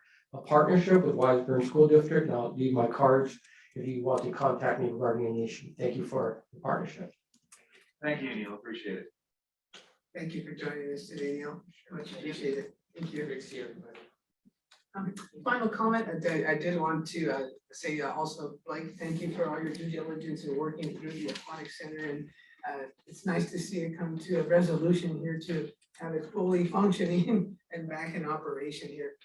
partnership with Wiseburn School District, and I'll leave my cards if you want to contact me regarding any issue. Thank you for the partnership. Thank you, Neil. Appreciate it. Thank you for joining us today, Neil. Much appreciated. Thank you. Great to see everybody. Final comment, I did want to say also, Blake, thank you for all your due diligence in working through the aquatic center. And it's nice to see it come to a resolution here to have it fully functioning and back in operation here.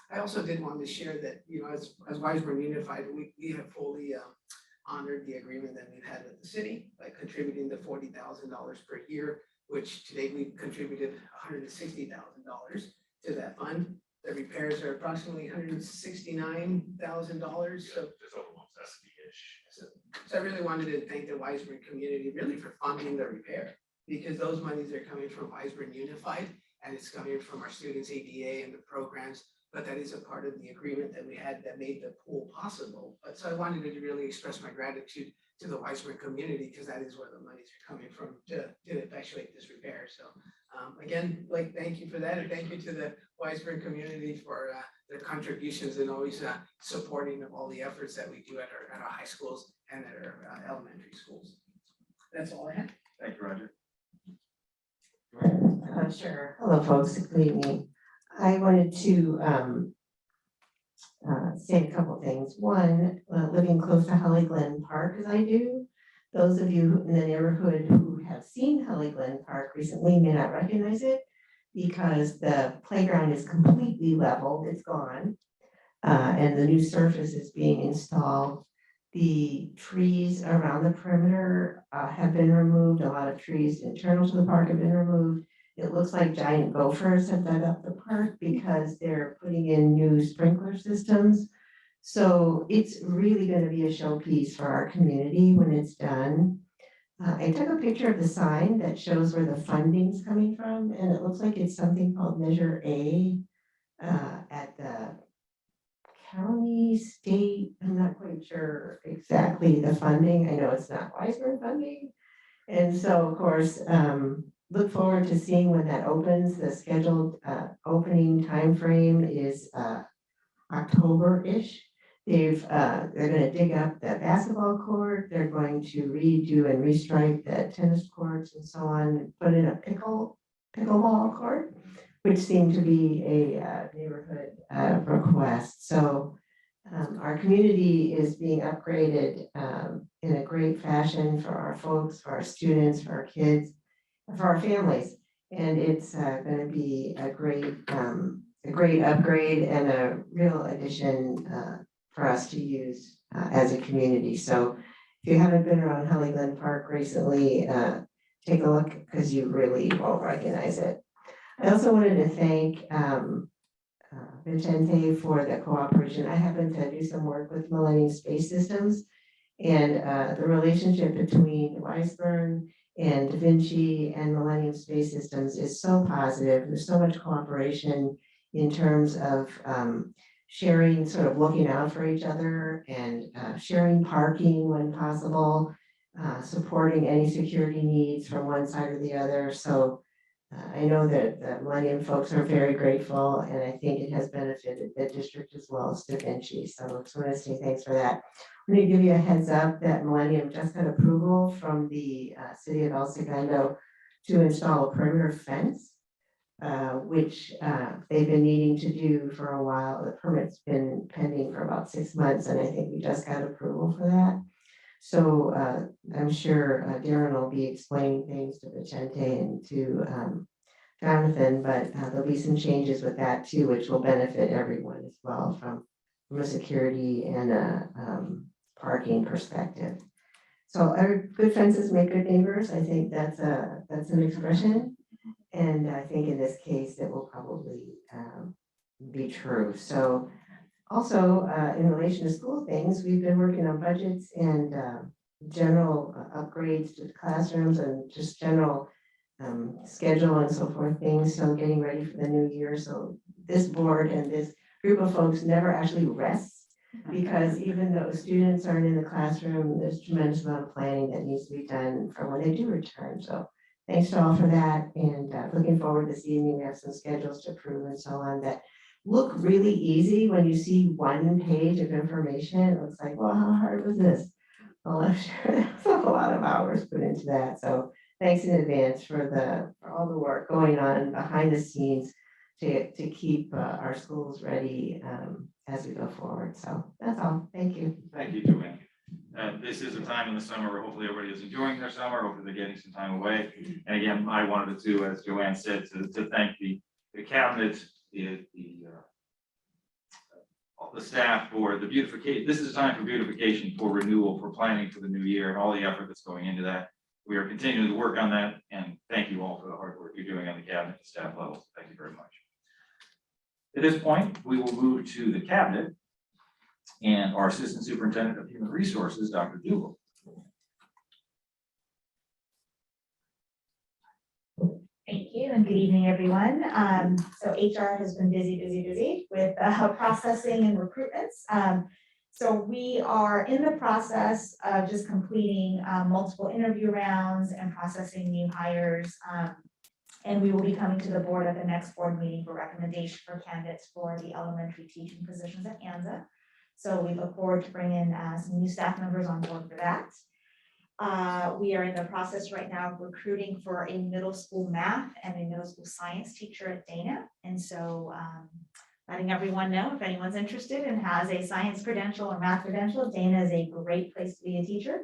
I also did want to share that, as Wiseburn Unified, we have fully honored the agreement that we've had with the city by contributing the $40,000 per year, which today we've contributed $160,000 to that fund. The repairs are approximately $169,000. So There's almost SB-ish. So I really wanted to thank the Wiseburn community really for funding the repair, because those monies are coming from Wiseburn Unified and it's coming from our students' ADA and the programs, but that is a part of the agreement that we had that made the pool possible. But so I wanted to really express my gratitude to the Wiseburn community, because that is where the monies are coming from to effectuate this repair. So again, Blake, thank you for that. And thank you to the Wiseburn community for their contributions and always supporting of all the efforts that we do at our high schools and at our elementary schools. That's all I have. Thank you, Roger. Sure. Hello, folks. Good evening. I wanted to say a couple things. One, living close to Holly Glen Park as I do, those of you in the neighborhood who have seen Holly Glen Park recently may not recognize it because the playground is completely leveled, it's gone, and the new surface is being installed. The trees around the perimeter have been removed. A lot of trees internal to the park have been removed. It looks like giant gophers have dug up the park because they're putting in new sprinkler systems. So it's really going to be a showpiece for our community when it's done. I took a picture of the sign that shows where the funding's coming from, and it looks like it's something called Measure A at the county, state. I'm not quite sure exactly the funding. I know it's not Wiseburn funding. And so, of course, look forward to seeing when that opens. The scheduled opening timeframe is October-ish. They're going to dig up the basketball court. They're going to redo and restripe the tennis courts and so on, put in a pickleball court, which seemed to be a neighborhood request. So our community is being upgraded in a great fashion for our folks, for our students, for our kids, for our families. And it's going to be a great upgrade and a real addition for us to use as a community. So if you haven't been around Holly Glen Park recently, take a look because you really won't recognize it. I also wanted to thank Vicente for the cooperation. I happen to do some work with Millennium Space Systems, and the relationship between Wiseburn and Da Vinci and Millennium Space Systems is so positive. There's so much cooperation in terms of sharing, sort of looking out for each other, and sharing parking when possible, supporting any security needs from one side or the other. So I know that the Millennium folks are very grateful, and I think it has benefited the district as well as Da Vinci. So I just want to say thanks for that. I'm going to give you a heads up that Millennium just got approval from the city of El Segundo to install a perimeter fence, which they've been needing to do for a while. The permit's been pending for about 6 months, and I think we just got approval for that. So I'm sure Darren will be explaining things to Vicente and to Jonathan, but there'll be some changes with that too, which will benefit everyone as well from a security and a parking perspective. So good fences make good neighbors. I think that's an expression, and I think in this case it will probably be true. So also, in relation to school things, we've been working on budgets and general upgrades to the classrooms and just general schedule and so forth things. So getting ready for the new year. So this board and this group of folks never actually rests, because even though students aren't in the classroom, there's a tremendous amount of planning that needs to be done for when they do return. So thanks to all for that, and looking forward to seeing you. We have some schedules to approve and so on that look really easy when you see one page of information. It looks like, well, how hard was this? Well, I'm sure there's a lot of hours put into that. So thanks in advance for all the work going on behind the scenes to keep our schools ready as we go forward. So that's all. Thank you. Thank you, Joanne. This is a time in the summer where hopefully everybody is enjoying their summer. Hopefully they're getting some time away. And again, I wanted to, as Joanne said, to thank the cabinet, the staff for the beautification. This is a time for beautification, for renewal, for planning for the new year, and all the effort that's going into that. We are continuing to work on that, and thank you all for the hard work you're doing on the cabinet and staff levels. Thank you very much. At this point, we will move to the cabinet and our Assistant Superintendent of Human Resources, Dr. Dugal. Thank you, and good evening, everyone. So HR has been busy with processing and recruitments. So we are in the process of just completing multiple interview rounds and processing new hires. And we will be coming to the board at the next board meeting for recommendation for candidates for the elementary teaching positions at ANZA. So we look forward to bringing some new staff members on board for that. We are in the process right now of recruiting for a middle school math and a middle school science teacher at Dana. And so letting everyone know, if anyone's interested and has a science credential or math credential, Dana is a great place to be a teacher.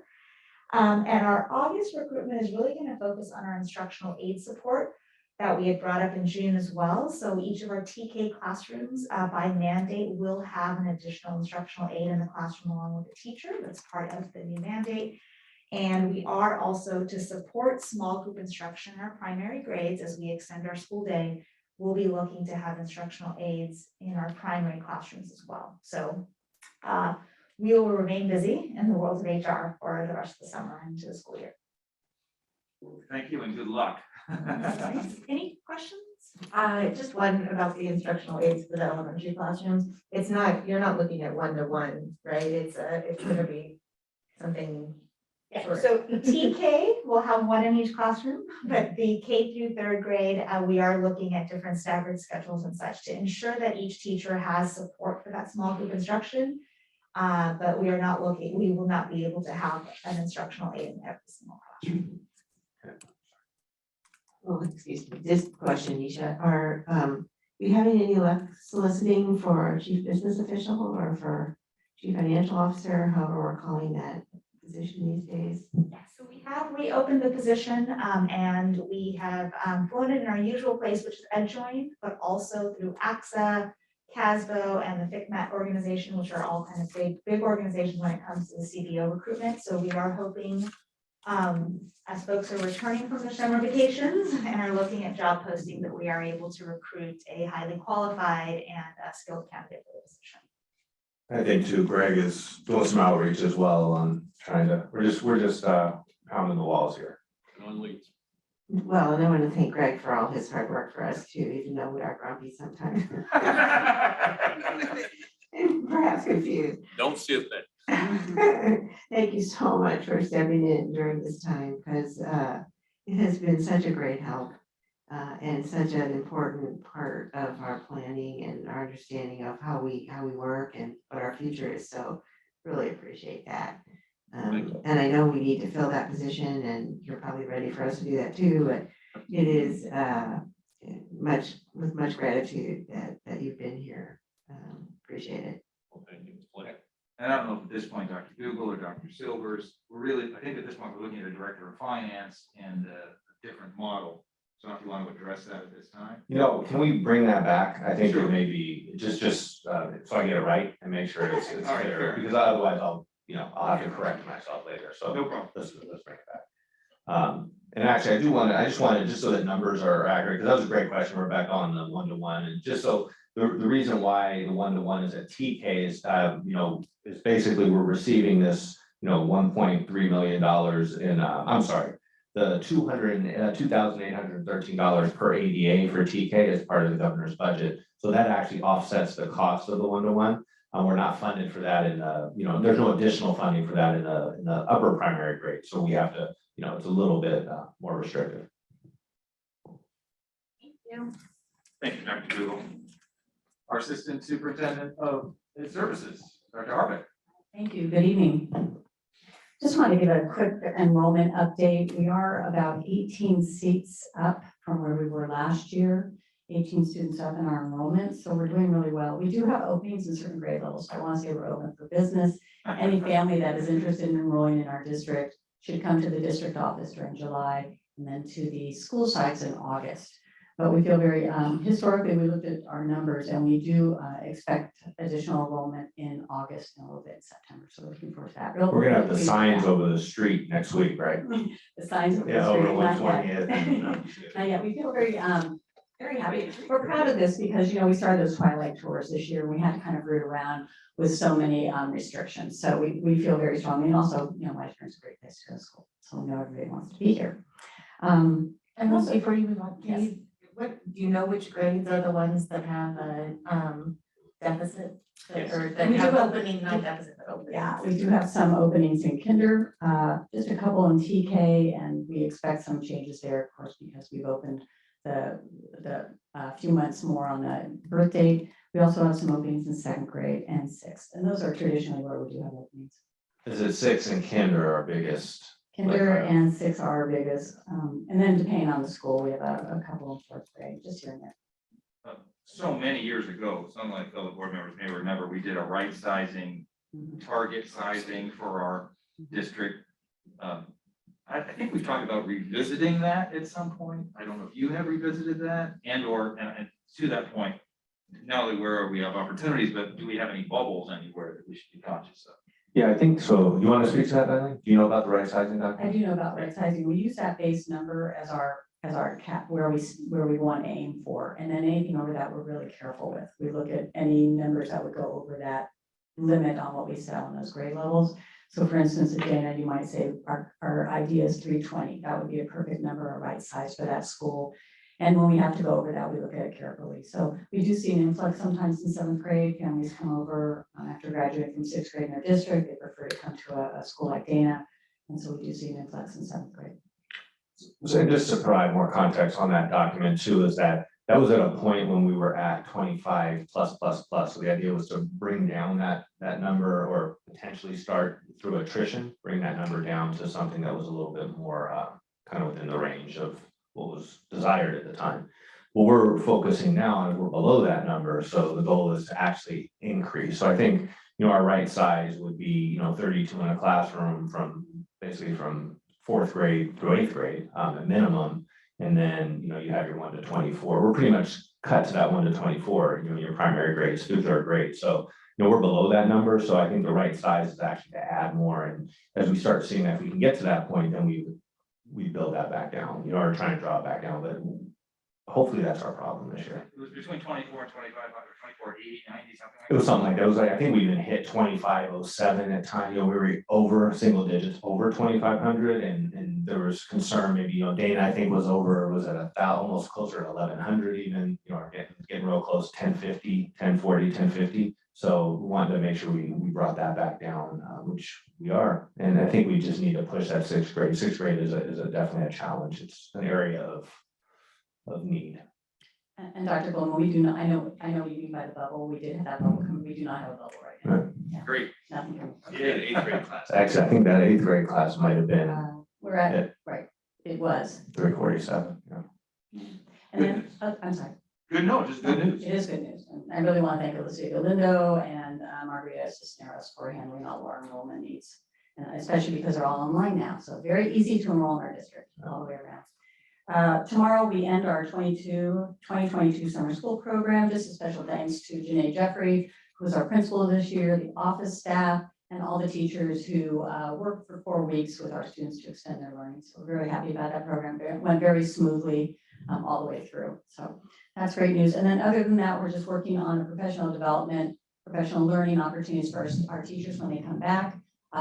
And our August recruitment is really going to focus on our instructional aid support that we had brought up in June as well. So each of our TK classrooms by mandate will have an additional instructional aid in the classroom along with the teacher. That's part of the new mandate. And we are also, to support small group instruction in our primary grades as we extend our school day, we'll be looking to have instructional aides in our primary classrooms as well. So we will remain busy in the world of HR for the rest of the summer and into the school year. Thank you and good luck. Any questions? Just one about the instructional aids for the elementary classrooms. It's not, you're not looking at one-to-one, right? It's gonna be something. Yeah, so TK will have one in each classroom, but the K through third grade, we are looking at different staggered schedules and such to ensure that each teacher has support for that small group instruction. But we will not be able to have an instructional aid in every single classroom. Oh, excuse me, this question, Nisha, are you having any luck soliciting for chief business official or for chief financial officer, however we're calling that position these days? Yeah, so we have reopened the position and we have flown it in our usual place, which is EdJoin, but also through AXA, CASBO, and the FICMAT organization, which are all kind of big organizations when it comes to the CBO recruitment. So we are hoping As folks are returning from their summer vacations and are looking at job posting, that we are able to recruit a highly qualified and skilled candidate for the position. I think too, Greg is doing some outreach as well on trying to, we're just pounding the walls here. Well, and I want to thank Greg for all his hard work for us too, even though we are grumpy sometimes. And perhaps confused. Don't see a thing. Thank you so much for stepping in during this time, because it has been such a great help and such an important part of our planning and our understanding of how we work and what our future is. So really appreciate that. And I know we need to fill that position, and you're probably ready for us to do that too, but it is with much gratitude that you've been here. Appreciate it. Well, thank you. And I don't know if at this point, Dr. Google or Dr. Silvers, I think at this point, we're looking at a director of finance and a different model. So if you want to address that at this time. You know, can we bring that back? I think Sure. it may be just so I get it right and make sure it's All right, clear, fair. because otherwise I'll have to correct myself later. So No problem. let's bring it back. And actually, I just wanted, just so that numbers are accurate, because that was a great question, Rebecca, on the one-to-one, and just so the reason why the one-to-one is at TK is, is basically we're receiving this, $1.3 million in, I'm sorry, the $2,813 per ADA for TK as part of the governor's budget. So that actually offsets the cost of the one-to-one. We're not funded for that in the, there's no additional funding for that in the upper primary grade. So we have to, it's a little bit more restrictive. Thank you. Thank you, Dr. Google. Our Assistant Superintendent of Services, Dr. Harvick. Thank you. Good evening. Just want to give a quick enrollment update. We are about 18 seats up from where we were last year, 18 students up in our enrollment. So we're doing really well. We do have openings in certain grade levels. So I want to say we're open for business. Any family that is interested in enrolling in our district should come to the district office during July and then to the school sites in August. But we feel very, historically, we looked at our numbers and we do expect additional enrollment in August and a little bit in September. So we're looking forward to that. We're gonna have the signs over the street next week, right? The signs over the Yeah, street. over Not yet. 120th. Not yet. We feel very, very happy. We're proud of this because, we started those twilight tours this year. We had to kind of root around with so many restrictions. So we feel very strongly. And also, Wiseburn is a great place to go to school. So we know everybody wants to be here. And also, before you move on, Yes. do you know which grades are the ones that have a deficit? Yes. Or that We do have have- opening, not deficit, but opening? Yeah, we do have some openings in kinder, just a couple in TK, and we expect some changes there, of course, because we've opened the few months more on the birth date. We also have some openings in second grade and sixth, and those are traditionally where we do have openings. Is it 6 and kinder our biggest? Kinder Like, and six are our biggest, and then depending on the school, we have a couple in fourth grade, just here and there. So many years ago, some like fellow board members may remember, we did a right sizing, target sizing for our district. I think we've talked about revisiting that at some point. I don't know if you have revisited that and to that point, not only where we have opportunities, but do we have any bubbles anywhere that we should be conscious of? Yeah, I think so. You want to speak to that, Eileen? Do you know about the right sizing document? I do know about right sizing. We use that base number as our cap where we want to aim for. And then anything over that, we're really careful with. We look at any numbers that would go over that limit on what we sell in those grade levels. So for instance, at Dana, you might say our idea is 320. That would be a perfect number, a right size for that school. And when we have to go over that, we look at it carefully. So we do see an influx sometimes in seventh grade. Families come over after graduating from sixth grade in their district. They prefer to come to a school like Dana. And so we do see an influx in seventh grade. So just to provide more context on that document too, is that was at a point when we were at 25 plus. So the idea was to bring down that number, or potentially start through attrition, bring that number down to something that was a little bit more kind of within the range of what was desired at the time. Well, we're focusing now on, we're below that number. So the goal is to actually increase. So I think, our right size would be, 32 in a classroom from fourth grade through eighth grade at minimum. And then, you have your 1 to 24. We're pretty much cut to that 1 to 24, your primary grades through third grade. So, we're below that number, so I think the right size is actually to add more, and as we start seeing that, if we can get to that point, then we build that back down, or try and draw it back down, but hopefully that's our problem this year. It was between 24 and 25, or 24, 80, 90, something like that. It was something like that. It was like, I think we even hit 2507 at time, we were over single digits, over 2,500, and there was concern, maybe, Dana, I think was at almost closer to 1,100 even, or getting real close, 1050, 1040, 1050. So we wanted to make sure we brought that back down, which we are. And I think we just need to push that sixth grade. Sixth grade is definitely a challenge. It's an area of need. And Dr. Goldman, we do not, I know what you mean by the bubble, we did have that bubble, we do not have a bubble right now. Right. Yeah, Great. nothing. You had an 8th grade class. Actually, I think that 8th grade class might have been We're at, right, it was. 347. Yeah. And then, I'm sorry. Good, no, just good news. It is good news. And I really want to thank Alicia Galindo and Margarita Cisneros for handling all of our enrollment needs. And especially because they're all online now. So very easy to enroll in our district all the way around. Tomorrow we end our 2022 summer school program. Just a special thanks to Janae Jeffrey, who was our principal this year, the office staff, and all the teachers who worked for 4 weeks with our students to extend their learning. So we're very happy about that program. It went very smoothly all the way through. So that's great news. And then other than that, we're just working on professional development, professional learning opportunities for our teachers when they come back.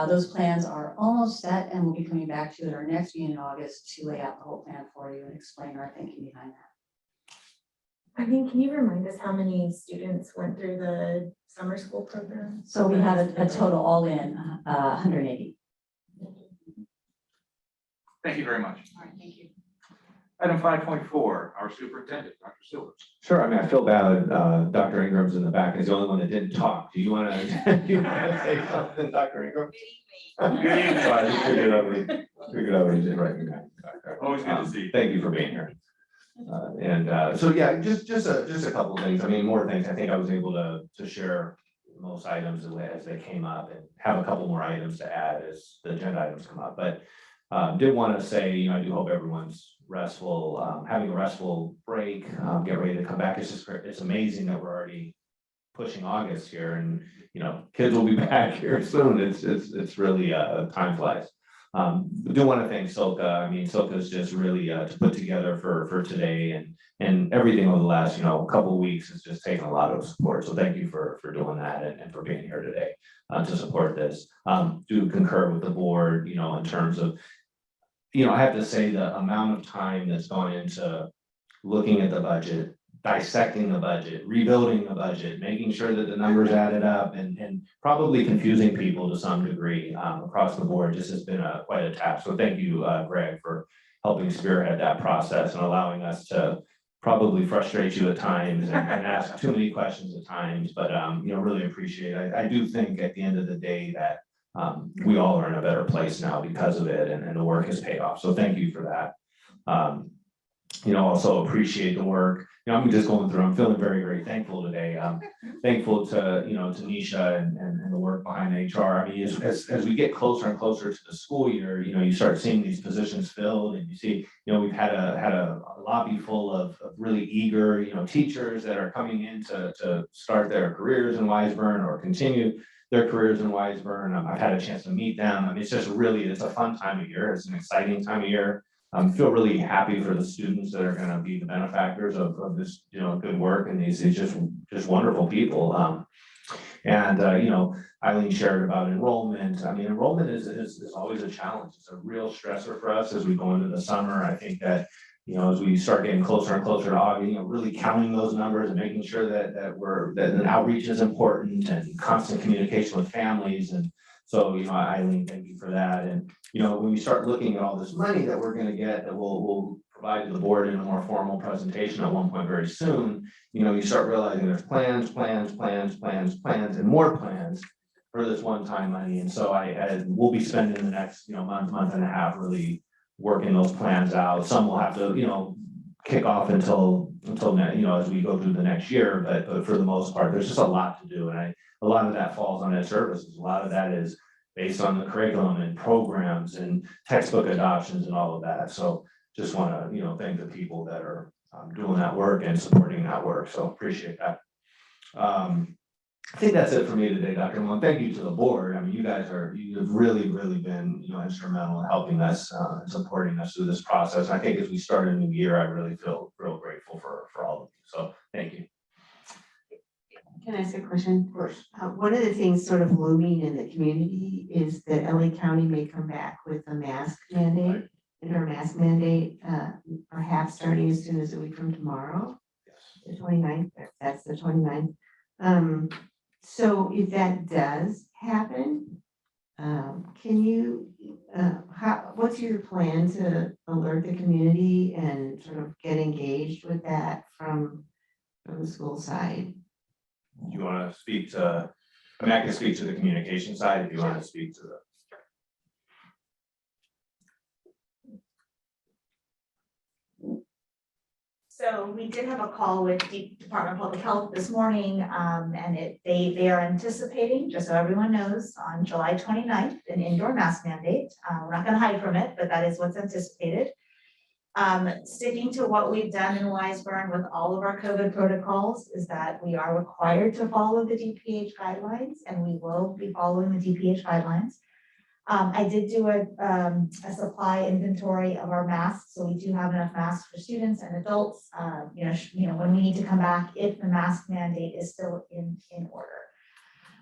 Those plans are almost set, and we'll be coming back to you at our next meeting in August to lay out the whole plan for you and explain our thinking behind that. I think, can you remind us how many students went through the summer school program? So we had a total all in 180. Thank you very much. All right, thank you. Item 5.4, our superintendent, Dr. Silvers. Sure. I mean, I feel bad. Dr. Ingram's in the back. He's the only one that didn't talk. Do you want to say something, Dr. Ingram? Good evening. Sorry, I figured I would just write your name. Always good to see you. Thank you for being here. So yeah, just a couple of things. I mean, more things. I think I was able to share most items as they came up, and have a couple more items to add as the agenda items come up. But did want to say, I do hope everyone's restful, having a restful break, get ready to come back. It's amazing that we're already pushing August here, and kids will be back here soon. It's really time flies. Do want to thank Silka. I mean, Silka's just really to put together for today, and everything over the last couple of weeks has just taken a lot of support. So thank you for doing that, and for being here today to support this. Do concur with the board, in terms of, I have to say the amount of time that's gone into looking at the budget, dissecting the budget, rebuilding the budget, making sure that the numbers added up, and probably confusing people to some degree across the board. Just has been quite a task. So thank you, Greg, for helping spearhead that process and allowing us to probably frustrate you at times and ask too many questions at times, but really appreciate it. I do think at the end of the day that we all are in a better place now because of it, and the work has paid off. So thank you for that. Also appreciate the work. I'm just going through, I'm feeling very, very thankful today. Thankful to, to Nisha and the work behind HR. I mean, as we get closer and closer to the school year, you start seeing these positions filled, and you see, we've had a lobby full of really eager, teachers that are coming in to start their careers in Wiseburn or continue their careers in Wiseburn. I've had a chance to meet them. I mean, it's a fun time of year. It's an exciting time of year. Feel really happy for the students that are going to be the benefactors of this, good work, and these just wonderful people. Eileen shared about enrollment. I mean, enrollment is always a challenge. It's a real stressor for us as we go into the summer. I think that, as we start getting closer and closer to August, really counting those numbers and making sure that an outreach is important, and constant communication with families. And so, Eileen, thank you for that. And, when we start looking at all this money that we're going to get, that we'll provide to the board in a more formal presentation at one point very soon, you start realizing there's plans, and more plans for this one-time money. And so we'll be spending the next, month and a half really working those plans out. Some will have to, kick off until as we go through the next year. But for the most part, there's just a lot to do. And a lot of that falls on ed services. A lot of that is based on the curriculum and programs and textbook adoptions and all of that. So just want to, thank the people that are doing that work and supporting that work. So appreciate that. I think that's it for me today, Dr. Malone. Thank you to the board. I mean, you have really, really been, instrumental in helping us, and supporting us through this process. I think as we start a new year, I really feel real grateful for all of you. So thank you. Can I ask a question? Of course. One of the things sort of looming in the community is that LA County may come back with a mask mandate, indoor mask mandate, perhaps starting as soon as a week from tomorrow, the 29th, that's the 29th. So if that does happen, can you, what's your plan to alert the community and sort of get engaged with that from the school side? You want to speak to, I mean, I can speak to the communication side if you want to speak to the. So we did have a call with the Department of Public Health this morning, and they are anticipating, just so everyone knows, on July 29th, an indoor mask mandate. We're not gonna hide from it, but that is what's anticipated. Sticking to what we've done in Wiseburn with all of our COVID protocols is that we are required to follow the DPH guidelines, and we will be following the DPH guidelines. I did do a supply inventory of our masks, so we do have enough masks for students and adults, when we need to come back, if the mask mandate is still in order.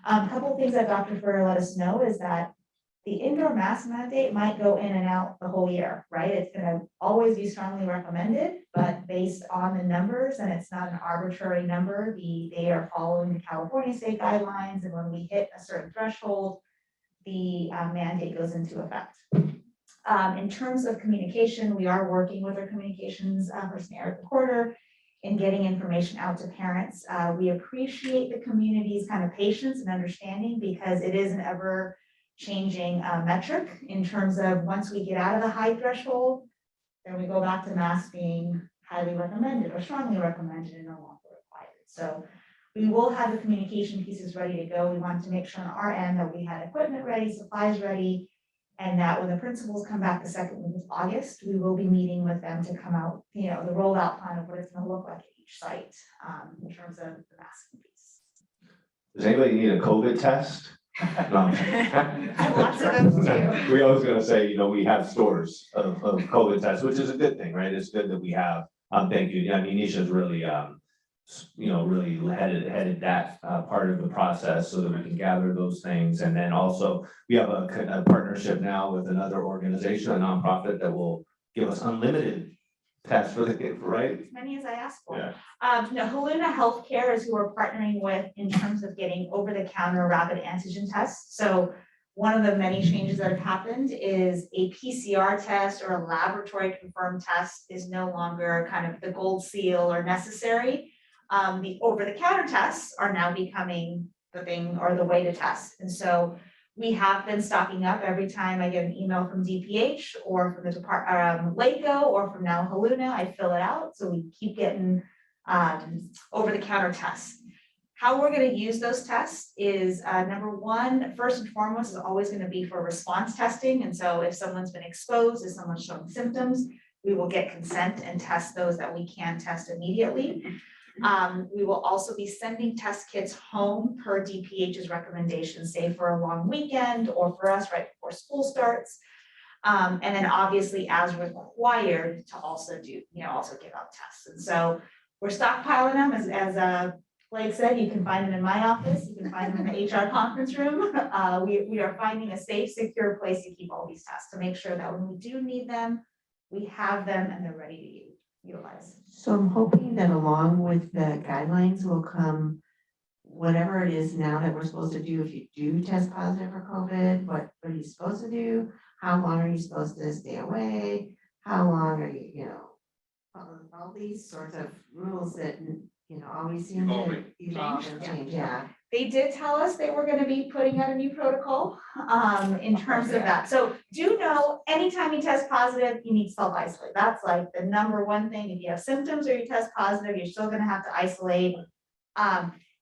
A couple of things that Dr. Furter let us know is that the indoor mask mandate might go in and out the whole year, right? It's gonna always be strongly recommended, but based on the numbers, and it's not an arbitrary number, they are following the California state guidelines, and when we hit a certain threshold, the mandate goes into effect. In terms of communication, we are working with our communications person, Eric Porter, in getting information out to parents. We appreciate the community's kind of patience and understanding because it is an ever changing metric in terms of once we get out of the high threshold, then we go back to masks being highly recommended or strongly recommended and no longer required. So we will have the communication pieces ready to go. We wanted to make sure on our end that we had equipment ready, supplies ready, and that when the principals come back the second week of August, we will be meeting with them to come out, the rollout plan of what it's gonna look like at each site in terms of the masking piece. Does anybody need a COVID test? No. I have lots of them too. We always gonna say, we have stores of COVID tests, which is a good thing, right? It's good that we have. Thank you. Yeah, I mean, Nisha's really, really headed that part of the process so that we can gather those things. And then also we have a partnership now with another organization, a nonprofit that will give us unlimited tests for the kids, right? As many as I asked for. Yeah. Haluna Healthcare is who we're partnering with in terms of getting over-the-counter rapid antigen tests. So one of the many changes that have happened is a PCR test or a laboratory confirmed test is no longer kind of the gold seal or necessary. The over-the-counter tests are now becoming the thing or the way to test. And so we have been stocking up every time I get an email from DPH or from the department, LACO or from now Haluna, I fill it out. So we keep getting over-the-counter tests. How we're going to use those tests is number one, first and foremost, is always going to be for response testing. And so if someone's been exposed, if someone's showing symptoms, we will get consent and test those that we can test immediately. We will also be sending test kits home per DPH's recommendations, say for a long weekend or for us right before school starts. And then obviously as required to also do, also give out tests. And so we're stockpiling them as Blake said, you can find them in my office, you can find them in the HR conference room. We are finding a safe, secure place to keep all these tests to make sure that when we do need them, we have them and they're ready to utilize. So I'm hoping that along with the guidelines will come whatever it is now that we're supposed to do if you do test positive for COVID, what are you supposed to do? How long are you supposed to stay away? How long are you, all these sorts of rules that, always seem to evolve and change, yeah. They did tell us they were going to be putting out a new protocol in terms of that. So do know anytime you test positive, you need to self-isolate. That's like the number one thing. If you have symptoms or you test positive, you're still going to have to isolate.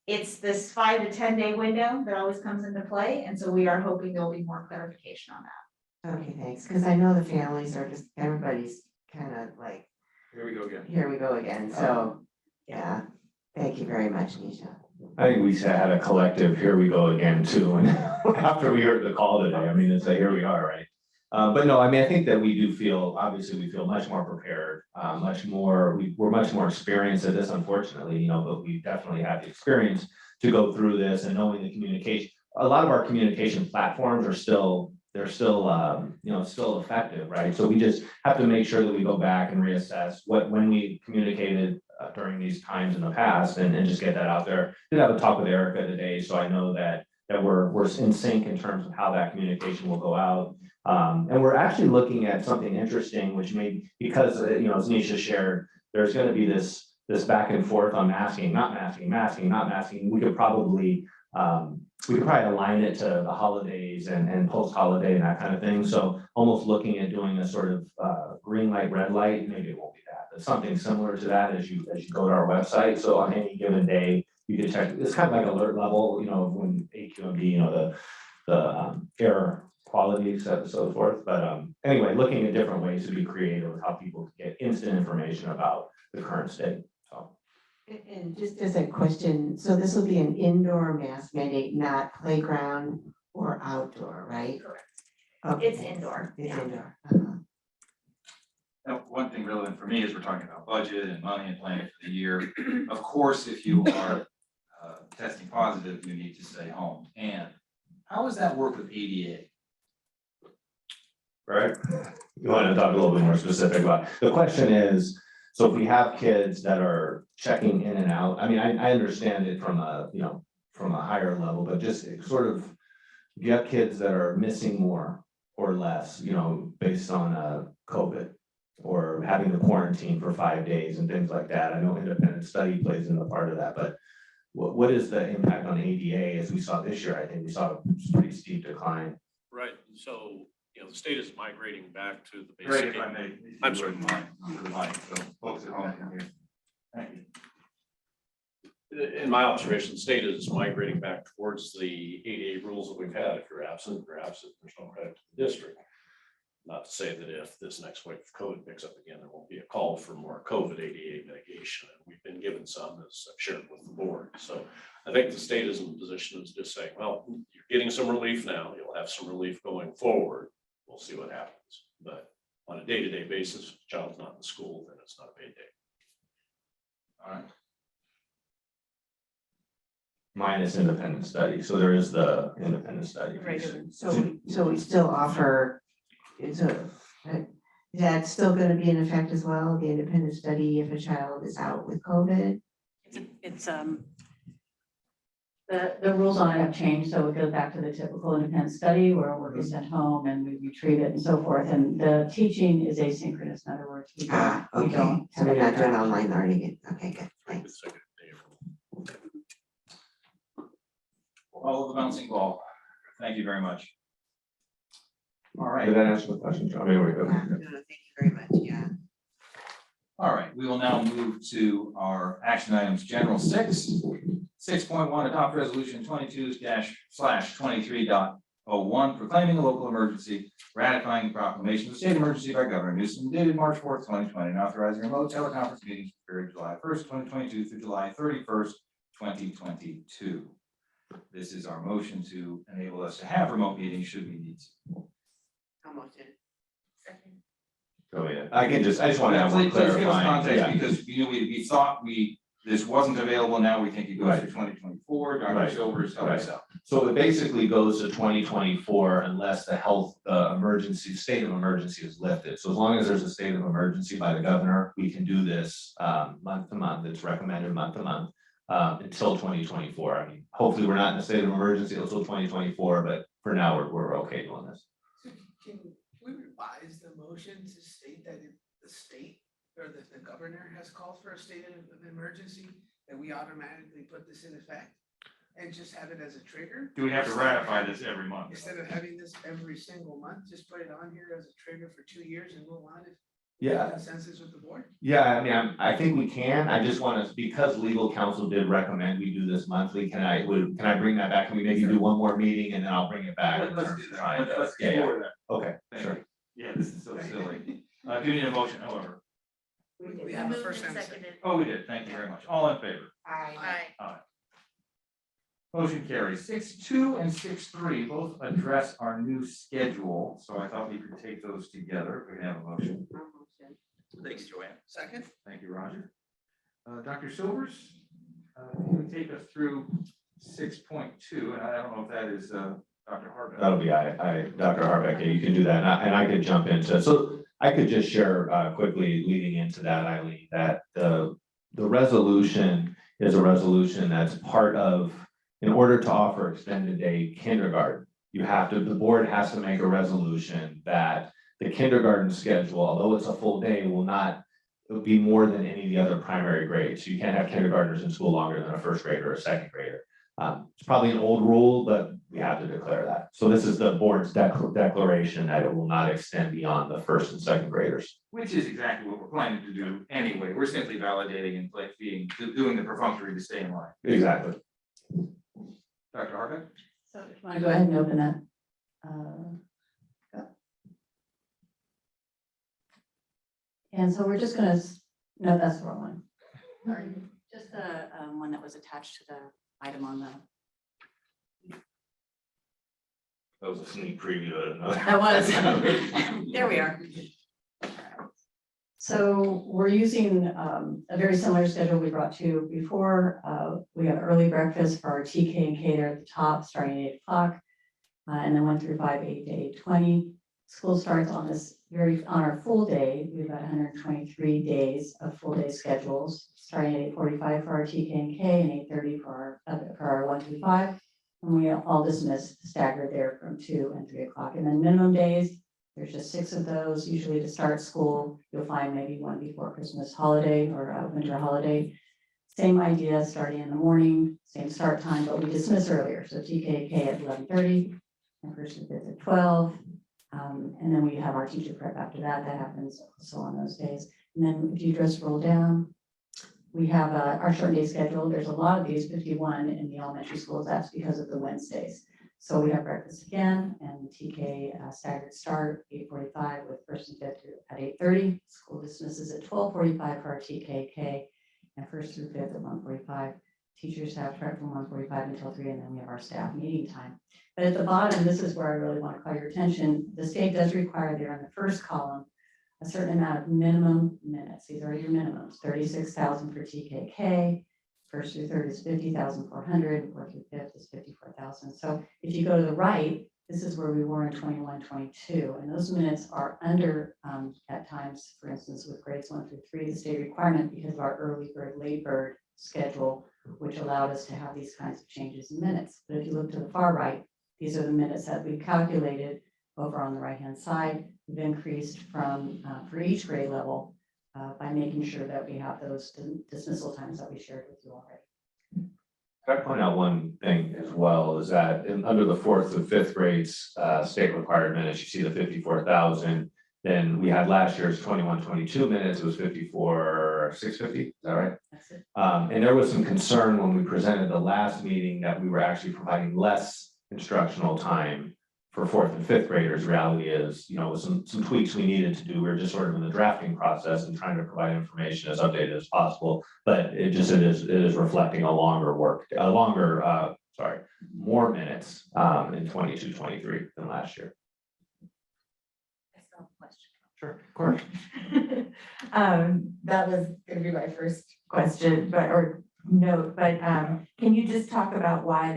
It's this 5 to 10 day window that always comes into play. And so we are hoping there'll be more clarification on that. Okay, thanks. Because I know the families are just, everybody's kind of like, Here we go again. here we go again. So, yeah, thank you very much, Nisha. I think we had a collective, here we go again too, and after we heard the call today, I mean, it's like, here we are, right? But no, I mean, I think that we do feel, obviously, we feel much more prepared, we're much more experienced at this, unfortunately, you know, but we definitely have the experience to go through this and knowing the communication. A lot of our communication platforms are still, they're still, you know, still effective, right? So we just have to make sure that we go back and reassess when we communicated during these times in the past and just get that out there. Did have a talk with Erica today, so I know that we're in sync in terms of how that communication will go out. And we're actually looking at something interesting, which may, because, you know, as Nisha shared, there's gonna be this back and forth on masking, not masking, masking, not masking. We could probably align it to the holidays and post-holiday and that kind of thing. So almost looking at doing a sort of green light, red light, maybe it won't be that, but something similar to that as you go to our website. So on any given day, you can check, it's kind of like alert level, you know, when AQMD, you know, the error quality, so forth. But anyway, looking at different ways to be creative with how people get instant information about the current state. So. And just as a question, so this will be an indoor mask mandate, not playground or outdoor, right? Correct. Okay. It's indoor. It's Yeah. indoor. Now, one thing relevant for me is we're talking about budget and money and planning for the year. Of course, if you are testing positive, you need to stay home. And how does that work with ADA? Right? You want to talk a little bit more specific about, the question is, so if we have kids that are checking in and out, I mean, I understand it from a, you know, from a higher level, but just sort of, if you have kids that are missing more or less, you know, based on COVID or having to quarantine for 5 days and things like that. I know independent study plays into part of that, but what is the impact on ADA as we saw this year? I think we saw a pretty steep decline. Right, so, you know, the state is migrating back to the Great, basic. if I may. I'm sorry. So folks at home can hear. Thank you. In my observation, the state is migrating back towards the ADA rules that we've had. If you're absent, there's no credit to the district. Not to say that if this next wave of COVID picks up again, there won't be a call for more COVID ADA mitigation. And we've been given some, as I've shared with the board. So I think the state is in a position of just saying, well, you're getting some relief now. You'll have some relief going forward. We'll see what happens. But on a day-to-day basis, if the child's not in school, then it's not a paid day. All right. Minus independent study. So there is the independent study. So we still offer, is that still gonna be in effect as well, the independent study if a child is out with COVID? It's the rules on it have changed, so it goes back to the typical independent study where a work is sent home and we retrieve it and so forth. And the teaching is asynchronous. In other words, we Okay, don't. so we're not doing online learning, okay, good, thanks. It's like a day of- Follow the bouncing ball. Thank you very much. All right. Did that answer the question, John? I mean, No, thank you very much, yeah. All right, we will now move to our action items, general 6.1, adopt resolution 22//23.01, proclaiming a local emergency, ratifying proclamation of state emergency by Governor Newsom dated March 4th, 2020, and authorizing remote teleconference meetings for the period July 1st, 2022 through July 31st, 2022. This is our motion to enable us to have remote meetings should we need to. Almost in. Second. Oh, yeah. I just want to have one Please give us clarifying. context, Yeah. because we thought this wasn't available, now we think it goes to Right. 2024, Dr. Right. Silver is helping us out. So it basically goes to 2024 unless the state of emergency is lifted. So as long as there's a state of emergency by the governor, we can do this month to month. It's recommended month to month until 2024. I mean, hopefully we're not in a state of emergency until 2024, but for now we're okay doing this. So can we revise the motion to state that if the state or that the governor has called for a state of emergency, that we automatically put this in effect? And just have it as a trigger? Do we have to ratify this every month? Instead of having this every single month, just put it on here as a trigger for 2 years and move on if Yeah. consensus with the board? Yeah, I mean, I think we can. I just want to, because legal counsel did recommend we do this monthly, can I bring that back? Can we maybe do one more meeting and then I'll bring it back? Let's do that. Let's Yeah, yeah. explore that. Okay, Thank sure. you. Yeah, this is so silly. Do you need a motion, however? We have a first and a second. Oh, we did. Thank you very much. All in favor? Aye. Aye. Motion carries. 6.2 and 6.3 both address our new schedule, so I thought we could take those together. We have a motion. Thanks, Joanne. Second. Thank you, Roger. Dr. Silvers, can you take us through 6.2? And I don't know if that is Dr. Harbeck. That'll be Dr. Harbeck, yeah, you can do that, and I could jump into, so I could just share quickly leading into that, Eileen, that the resolution is a resolution that's part of, in order to offer extended day kindergarten, the board has to make a resolution that the kindergarten schedule, although it's a full day, will not be more than any of the other primary grades. So you can't have kindergartners in school longer than a first grader or a second grader. It's probably an old rule, but we have to declare that. So this is the board's declaration that it will not extend beyond the first and second graders. Which is exactly what we're planning to do anyway. We're simply validating and doing the perfunctory to stay in line. Exactly. Dr. Harbeck? So if you want to go ahead and open that. Go. And so we're just gonna, no, that's the wrong one. Sorry, just the one that was attached to the item on the. That was a sneak preview. That was, there we are. So we're using a very similar schedule we brought to you before. We have early breakfast for our TK and K there at the top, starting at 8 o'clock. And then 1 through 5, 8 to 8:20. School starts on on our full day. We've got 123 days of full day schedules, starting at 8:45 for our TK and K and 8:30 for our 1 through 5. And we all dismiss staggered there from 2 and 3 o'clock. And then minimum days, there's just 6 of those, usually to start school. You'll find maybe one before Christmas holiday or winter holiday. Same idea, starting in the morning, same start time, but we dismiss earlier. So TKK at 11:30 and first and fifth at 12. And then we have our teacher prep after that. That happens also on those days. And then if you just roll down, we have our short day schedule. There's a lot of these, 51 in the elementary schools. That's because of the Wednesdays. So we have breakfast again and TK staggered start 8:45 with first and fifth at 8:30. School dismisses at 12:45 for our TKK and first through fifth at 1:45. Teachers have prep from 1:45 until 3, and then we have our staff meeting time. But at the bottom, this is where I really want to call your attention. The state does require there in the first column a certain amount of minimum minutes. These are your minimums, 36,000 for TKK. First through third is 50,400, fourth through fifth is 54,000. So if you go to the right, this is where we were in 21, 22, and those minutes are under at times, for instance, with grades 1 through 3, the state requirement because of our early bird, late bird schedule, which allowed us to have these kinds of changes in minutes. But if you look to the far right, these are the minutes that we calculated over on the right-hand side. We've increased from for each grade level by making sure that we have those dismissal times that we shared with you already. Can I point out one thing as well, is that under the 4th and 5th grades, state required minutes, you see the 54,000. Then we had last year's 21, 22 minutes, it was 54,650, is that right? That's it. And there was some concern when we presented the last meeting that we were actually providing less instructional time for 4th and 5th graders. Reality is, with some tweaks we needed to do. We were just sort of in the drafting process and trying to provide information as updated as possible. But it is reflecting more minutes in 22, 23 than last year. I still have a question. Sure, of course. That was gonna be my first question, but can you just talk about why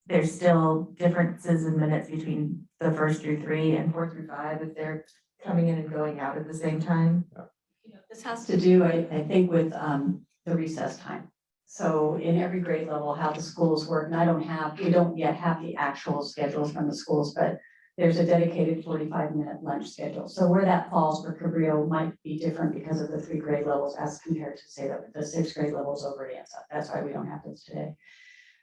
there's still differences in minutes between the 1st through 3 and 4 through 5 if they're coming in and going out at the same time? This has to do, I think, with the recess time. So in every grade level, how the schools work, and we don't yet have the actual schedules from the schools, but there's a dedicated 45-minute lunch schedule. So where that falls for Cabrillo might be different because of the 3 grade levels as compared to, say, the 6th grade levels over at ANSA. That's why we don't have those today.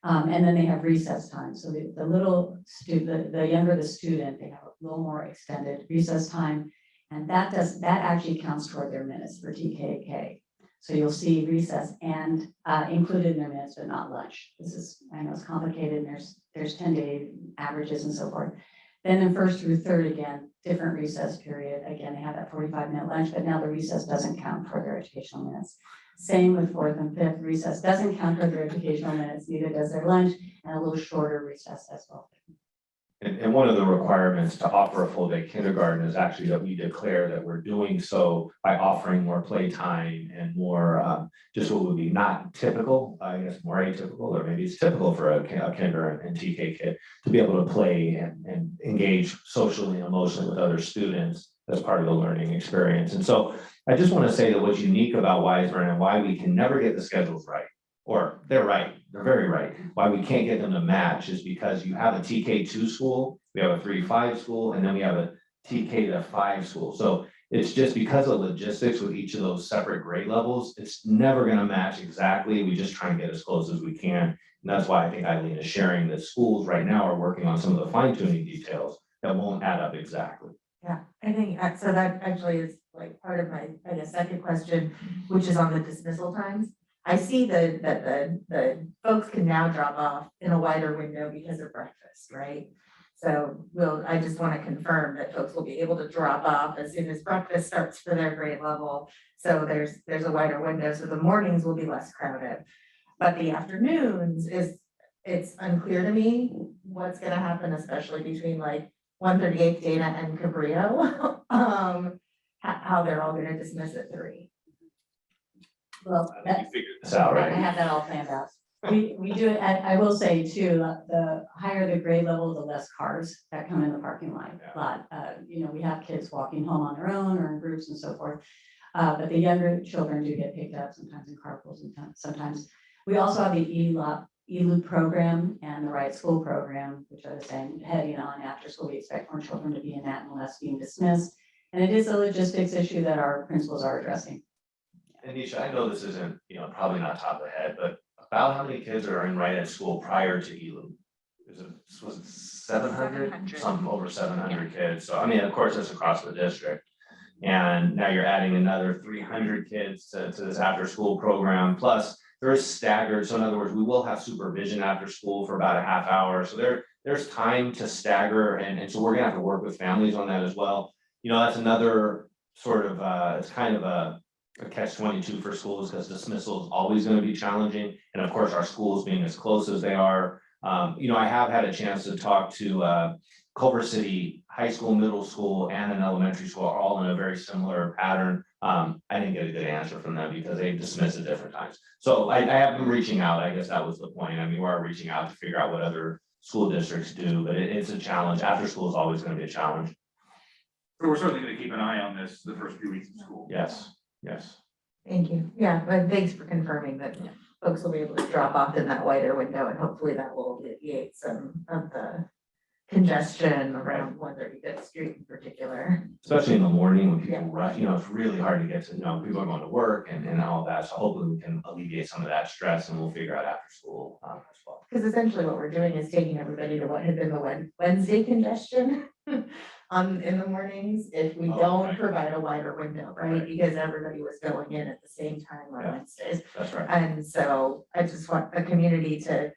And then they have recess time. So the little student, the younger the student, they have a little more extended recess time. And that actually counts toward their minutes for TKK. So you'll see recess and included in their minutes, but not lunch. I know it's complicated, and there's 10-day averages and so forth. Then in 1st through 3rd, again, different recess period. Again, they have that 45-minute lunch, but now the recess doesn't count for their educational minutes. Same with fourth and fifth recess, doesn't count for their educational minutes, neither does their lunch, and a little shorter recess as well. And one of the requirements to offer a full day kindergarten is actually that we declare that we're doing so by offering more playtime and more, just what would be not typical, I guess more atypical, or maybe it's typical for a kinder and TK kid to be able to play and engage socially and emotionally with other students as part of the learning experience. And so I just want to say that what's unique about Wiseburn and why we can never get the schedules right, or they're right, they're very right. Why we can't get them to match is because you have a TK2 school, we have a 3-5 school, and then we have a TK to 5 school. So it's just because of logistics with each of those separate grade levels, it's never gonna match exactly. We just try and get as close as we can. And that's why I think Eileen is sharing that schools right now are working on some of the fine tuning details that won't add up exactly. Yeah, I think, so that actually is like part of my, I guess, second question, which is on the dismissal times. I see that the folks can now drop off in a wider window because of breakfast, right? So I just want to confirm that folks will be able to drop off as soon as breakfast starts for their grade level. So there's a wider window, so the mornings will be less crowded. But the afternoons it's unclear to me what's gonna happen, especially between like 138th Dana and Cabrillo, how they're all gonna dismiss at 3. Well, I think you figured this out, I right? have that all planned out. We do it, I will say too, the higher the grade level, the less cars that come in the parking lot. We have kids walking home on their own or in groups and so forth. But the younger children do get picked up sometimes in carpools and sometimes. We also have the E-Loop program and the Right School program, which are the same, heading on after school. We expect more children to be in that and less being dismissed. And it is a logistics issue that our principals are addressing. And Nisha, I know this isn't, probably not top of the head, but about how many kids are in right ed school prior to ELU? Was it 700? 700. Some over 700 kids. So I mean, of course, that's across the district. And now you're adding another 300 kids to this after school program. Plus there's staggered. So in other words, we will have supervision after school for about a half hour. So there's time to stagger. And so we're gonna have to work with families on that as well. That's another sort of, it's kind of a catch-22 for schools because dismissal is always going to be challenging. And of course, our schools being as close as they are. I have had a chance to talk to Culver City High School, middle school, and an elementary school are all in a very similar pattern. I didn't get a good answer from them because they dismiss at different times. So I have been reaching out. I guess that was the point. I mean, we are reaching out to figure out what other school districts do, but it's a challenge. After school is always going to be a challenge. So we're certainly going to keep an eye on this the first few weeks of school. Yes. Yes. Thank you. Yeah, but thanks for confirming that folks will be able to drop off in that wider window and hopefully that will alleviate some of the congestion around 135th Street in particular. Especially in the morning when people rush, it's really hard to get to, people are going to work and all of that. So hopefully we can alleviate some of that stress and we'll figure out after school as well. Because essentially what we're doing is taking everybody to what had been the Wednesday congestion in the mornings if we don't provide a wider window, right? Because everybody was going in at the same time on Wednesdays. That's right. And so I just want the community to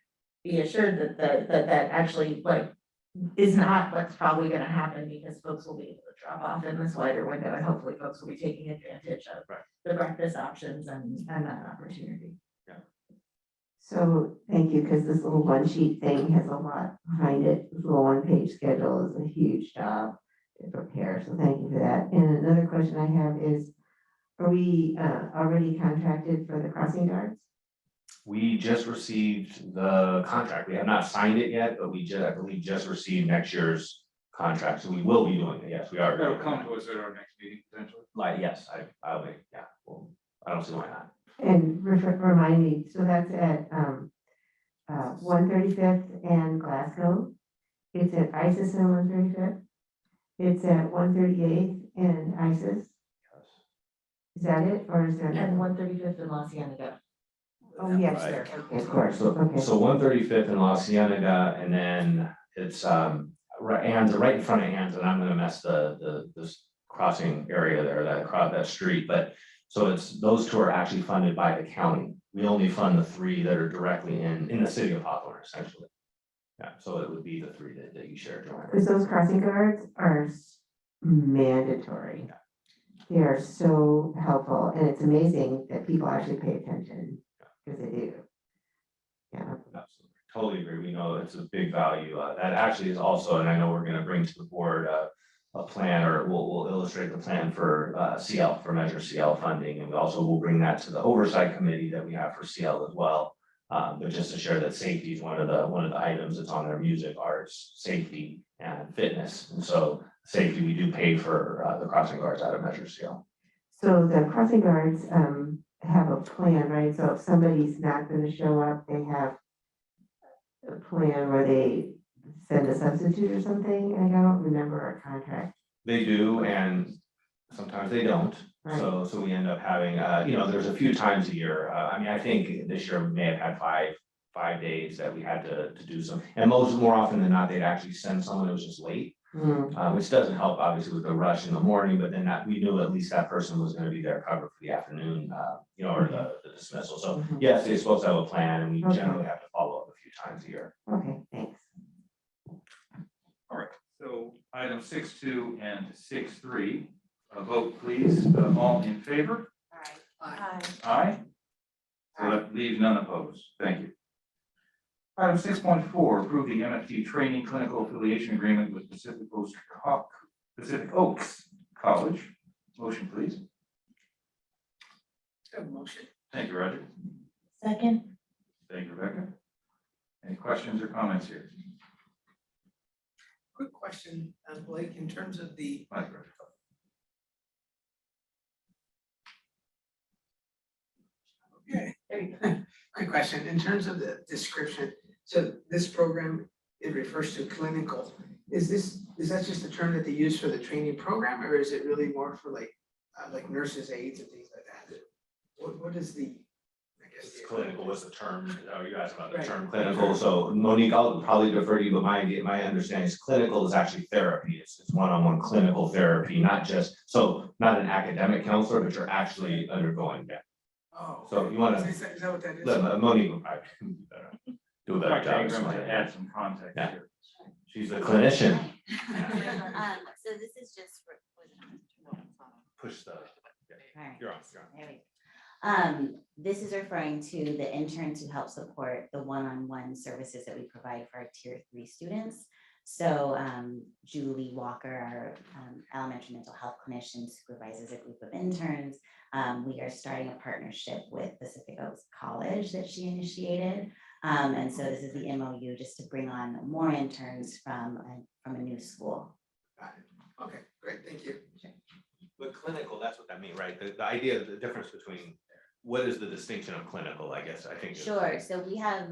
be assured that actually is not what's probably gonna happen because folks will be able to drop off in this wider window and hopefully folks will be taking advantage of the breakfast options and that opportunity. So thank you, because this little one sheet thing has a lot behind it. This little 1-page schedule is a huge job to prepare. So thank you for that. And another question I have is, are we already contracted for the crossing guards? We just received the contract. We have not signed it yet, but I believe just received next year's contract. So we will be doing it. Yes, we are. That'll come to us at our next meeting potentially. Yes, I'll be, well, I don't see why not. And remind me, so that's at 135th and Glasgow. It's at ISIS and 135th. It's at 138th and ISIS. Is that it, or is there? And 135th in La Cienega. Oh, yes, Right. sir. Okay, of course. So Okay. 135th and La Cienega, and then it's right in front of Anza, and I'm gonna mess this crossing area there, that street, but so those two are actually funded by the county. We only fund the 3 that are directly in the city of Hawthorne, essentially. Yeah, so it would be the 3 that you shared, Joanna. Because those crossing guards are mandatory. They are so helpful, and it's amazing that people actually pay attention, because they do. Yeah. Absolutely. Totally agree. We know it's a big value. That actually is also, and I know we're gonna bring to the board a plan, or we'll illustrate the plan for CL, for Measure CL funding. And we also will bring that to the oversight committee that we have for CL as well. But just to share that safety is one of the items that's on their music, arts, safety and fitness. And so safety, we do pay for the crossing guards out of Measure CL. So the crossing guards have a plan, right? So if somebody's not gonna show up, they have a plan where they send a substitute or something. I don't remember our contract. They do, and sometimes they don't. Right. So we end up having, there's a few times a year. I mean, I think this year we may have had five days that we had to do some. And more often than not, they'd actually send someone who was just late, which doesn't help obviously with the rush in the morning, but then we knew at least that person was gonna be there covered for the afternoon, or the dismissal. So yes, they're supposed to have a plan, and we generally have to follow up a few times a year. Okay, thanks. All right, so item 6.2 and 6.3, a vote please, all in favor? Aye. So that leaves none opposed. Thank you. Item 6.4, approve the MFT training clinical affiliation agreement with Pacific Oaks College. Motion, please. Have a motion. Thank you, Roger. Second. Thank you, Rebecca. Any questions or comments here? Quick question, Blake, in terms of the, Mike, Roger. okay, quick question, in terms of the description, so this program, it refers to clinical. Is that just a term that they use for the training program, or is it really more for like nurses, aides and things like that? What is the, I guess. It's clinical was the term, you asked about the Right. term clinical, so Monique, I'll probably defer to you, but my understanding is clinical is actually therapy, it's one-on-one clinical therapy, not an academic counselor, but you're actually undergoing that. Oh. So you wanna- Is that what that is? Monique will probably do a better job. To add some context Yeah. here. She's a clinician. So this is just for. Push the, Alright, you're on. there we go. This is referring to the interns who help support the one-on-one services that we provide for our tier 3 students. So Julie Walker, our elementary mental health clinician, supervises a group of interns. We are starting a partnership with Pacific Oaks College that she initiated. And so this is the MOU just to bring on more interns from a new school. Got it. Okay, great, thank you. But clinical, that's what that means, right? The idea, the difference between, what is the distinction of clinical, I guess, I think. Sure, so we have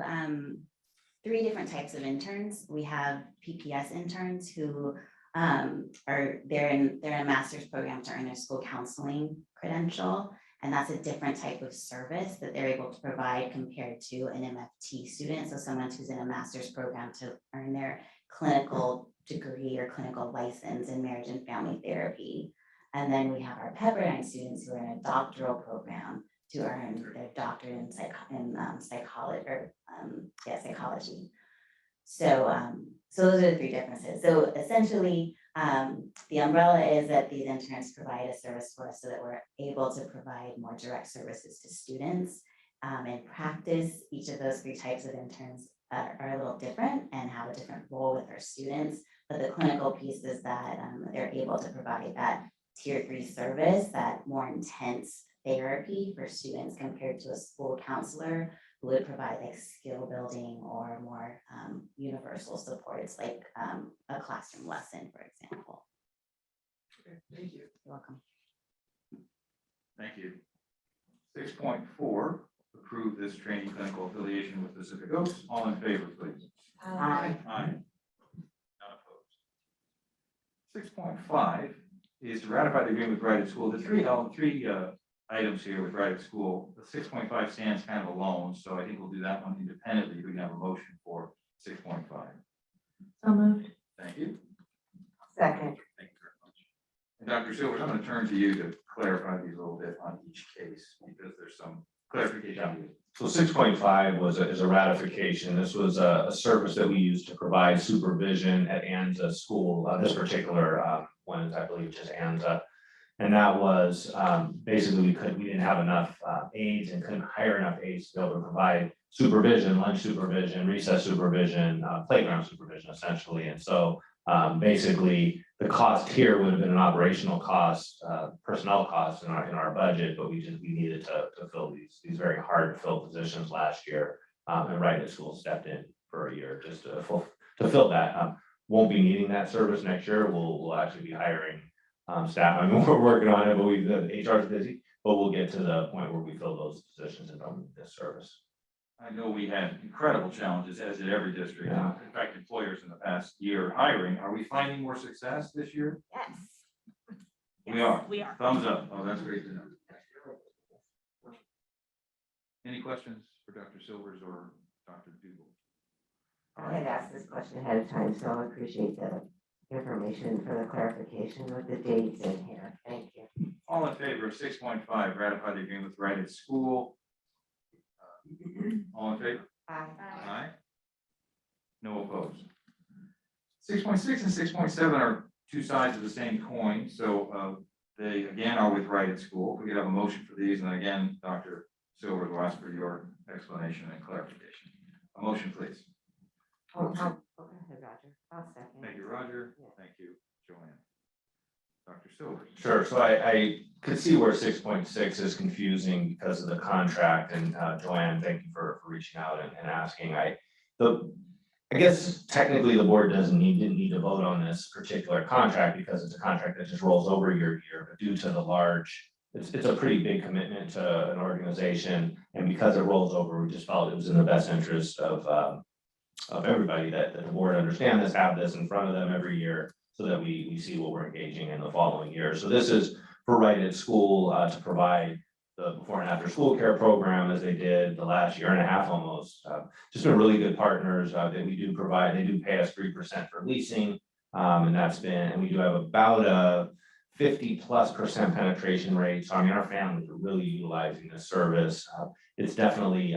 3 different types of interns. We have PPS interns who they're in a master's program to earn their school counseling credential. And that's a different type of service that they're able to provide compared to an MFT student. So someone who's in a master's program to earn their clinical degree or clinical license in marriage and family therapy. And then we have our Pepperdine students who are in a doctoral program to earn their doctorate in psychology. So those are the 3 differences. So essentially, the umbrella is that these interns provide a service for us so that we're able to provide more direct services to students. In practice, each of those 3 types of interns are a little different and have a different role with our students. But the clinical piece is that they're able to provide that tier 3 service, that more intense therapy for students compared to a school counselor who would provide like skill building or more universal supports like a classroom lesson, for example. Okay, thank you. You're welcome. Thank you. 6.4, approve this training clinical affiliation with Pacific Oaks. All in favor, please. Aye. Aye. None opposed. 6.5 is to ratify the agreement with Righted School. The three items here with Righted School. The 6.5 stands kind of alone, so I think we'll do that one independently. We can have a motion for 6.5. So moved. Thank you. Second. Thank you very much. And Dr. Silvers, I'm going to turn to you to clarify these a little bit on each case because there's some clarification. So 6.5 is a ratification. This was a service that we used to provide supervision at Anza School. This particular one, I believe, just Anza. And that was basically we didn't have enough aides and couldn't hire enough aides to be able to provide supervision, lunch supervision, recess supervision, playground supervision essentially. And so basically the cost here would have been an operational cost, personnel cost in our budget, but we needed to fill these very hard to fill positions last year. And Right at School stepped in for a year just to fill that. Won't be needing that service next year. We'll actually be hiring staff. I mean, we're working on it, but the HR is busy, but we'll get to the point where we fill those positions and don't need this service. I know we had incredible challenges, as did every district. Yeah. In fact, employers in the past year hiring. Are we finding more success this year? Yes. We are. We are. Thumbs up. Oh, that's great to know. Any questions for Dr. Silvers or Dr. Dugal? I had asked this question ahead of time, so I appreciate the information for the clarification with the dates in here. Thank you. All in favor of 6.5, ratify the agreement with Right at School. All in favor? Aye. Aye. No opposed. 6.6 and 6.7 are two sides of the same coin, so they again are with Right at School. We could have a motion for these, and again, Dr. Silvers will ask for your explanation and clarification. A motion, please. Oh, go ahead, Roger. I'll second. Thank you, Roger. Thank you, Joanne. Dr. Silvers. Sure, so I could see where 6.6 is confusing because of the contract, and Joanne, thank you for reaching out and asking. I guess technically the board didn't need to vote on this particular contract because it's a contract that just rolls over year to year, but due to the large, it's a pretty big commitment to an organization, and because it rolls over, we just felt it was in the best interest of everybody that the board understand this, have this in front of them every year, so that we see what we're engaging in the following year. So this is for Right at School to provide the before and after school care program as they did the last year and a half almost. Just been really good partners that we do provide. They do pay us 3% for leasing, and we do have about a 50+% penetration rate. So I mean, our families are really utilizing this service. It's definitely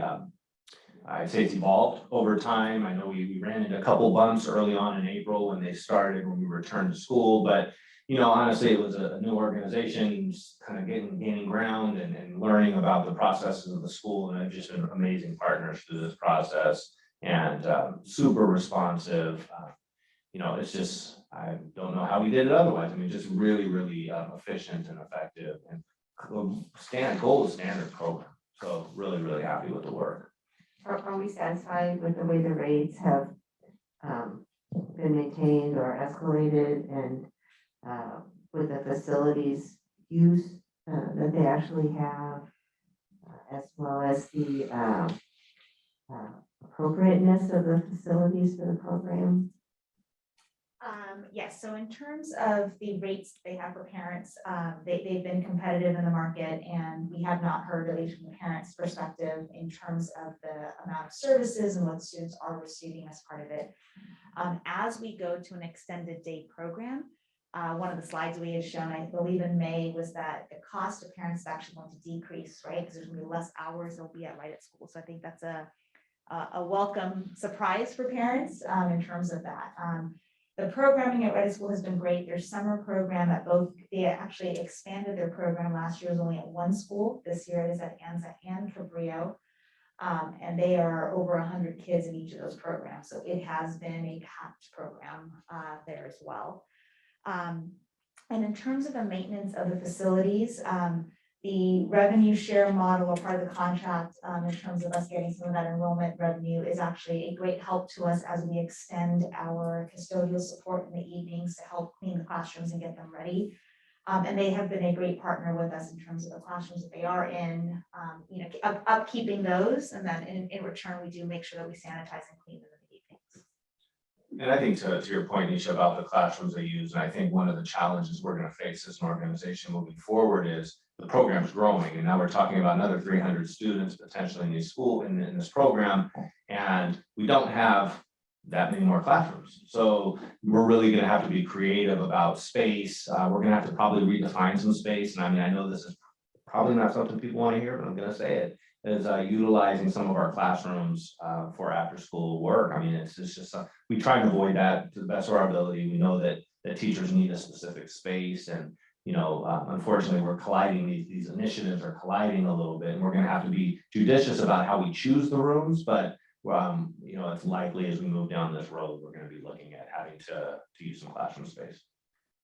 I'd say it's evolved over time. I know we ran into a couple bumps early on in April when we returned to school, but honestly, it was a new organization, just kind of gaining ground and learning about the processes of the school, and I've just been amazing partners through this process and super responsive. It's just, I don't know how we did it otherwise. I mean, just really, really efficient and effective and gold standard program. So really, really happy with the work. Are we satisfied with the way the rates have been maintained or escalated, and with the facilities use that they actually have, as well as the appropriateness of the facilities for the program? Yes, so in terms of the rates they have for parents, they've been competitive in the market, and we have not heard, at least from the parents' perspective, in terms of the amount of services and what students are receiving as part of it. As we go to an extended day program, one of the slides we had shown, I believe in May, was that the cost of parents is actually going to decrease, right? Because there's gonna be less hours they'll be at Right at School. So I think that's a welcome surprise for parents in terms of that. The programming at Right at School has been great. Their summer program they actually expanded their program. Last year was only at one school. This year it is at Anza and Cabrillo. And they are over 100 kids in each of those programs. So it has been a packed program there as well. And in terms of the maintenance of the facilities, the revenue share model or part of the contract in terms of us getting some of that enrollment revenue is actually a great help to us as we extend our custodial support in the evenings to help clean the classrooms and get them ready. And they have been a great partner with us in terms of the classrooms that they are in, upkeeping those. And then in return, we do make sure that we sanitize and clean them in the evenings. And I think to your point, Nisha, about the classrooms they use, and I think one of the challenges we're going to face as an organization moving forward is the program's growing, and now we're talking about another 300 students potentially in this program, and we don't have that many more classrooms. So we're really going to have to be creative about space. We're going to have to probably redefine some space, and I mean, I know this is probably not something people want to hear, but I'm going to say it, is utilizing some of our classrooms for after-school work. I mean, it's just we try to avoid that to the best of our ability. We know that teachers need a specific space, and unfortunately, we're colliding, these initiatives are colliding a little bit, and we're gonna have to be judicious about how we choose the rooms, but it's likely as we move down this road, we're gonna be looking at having to use some classroom space.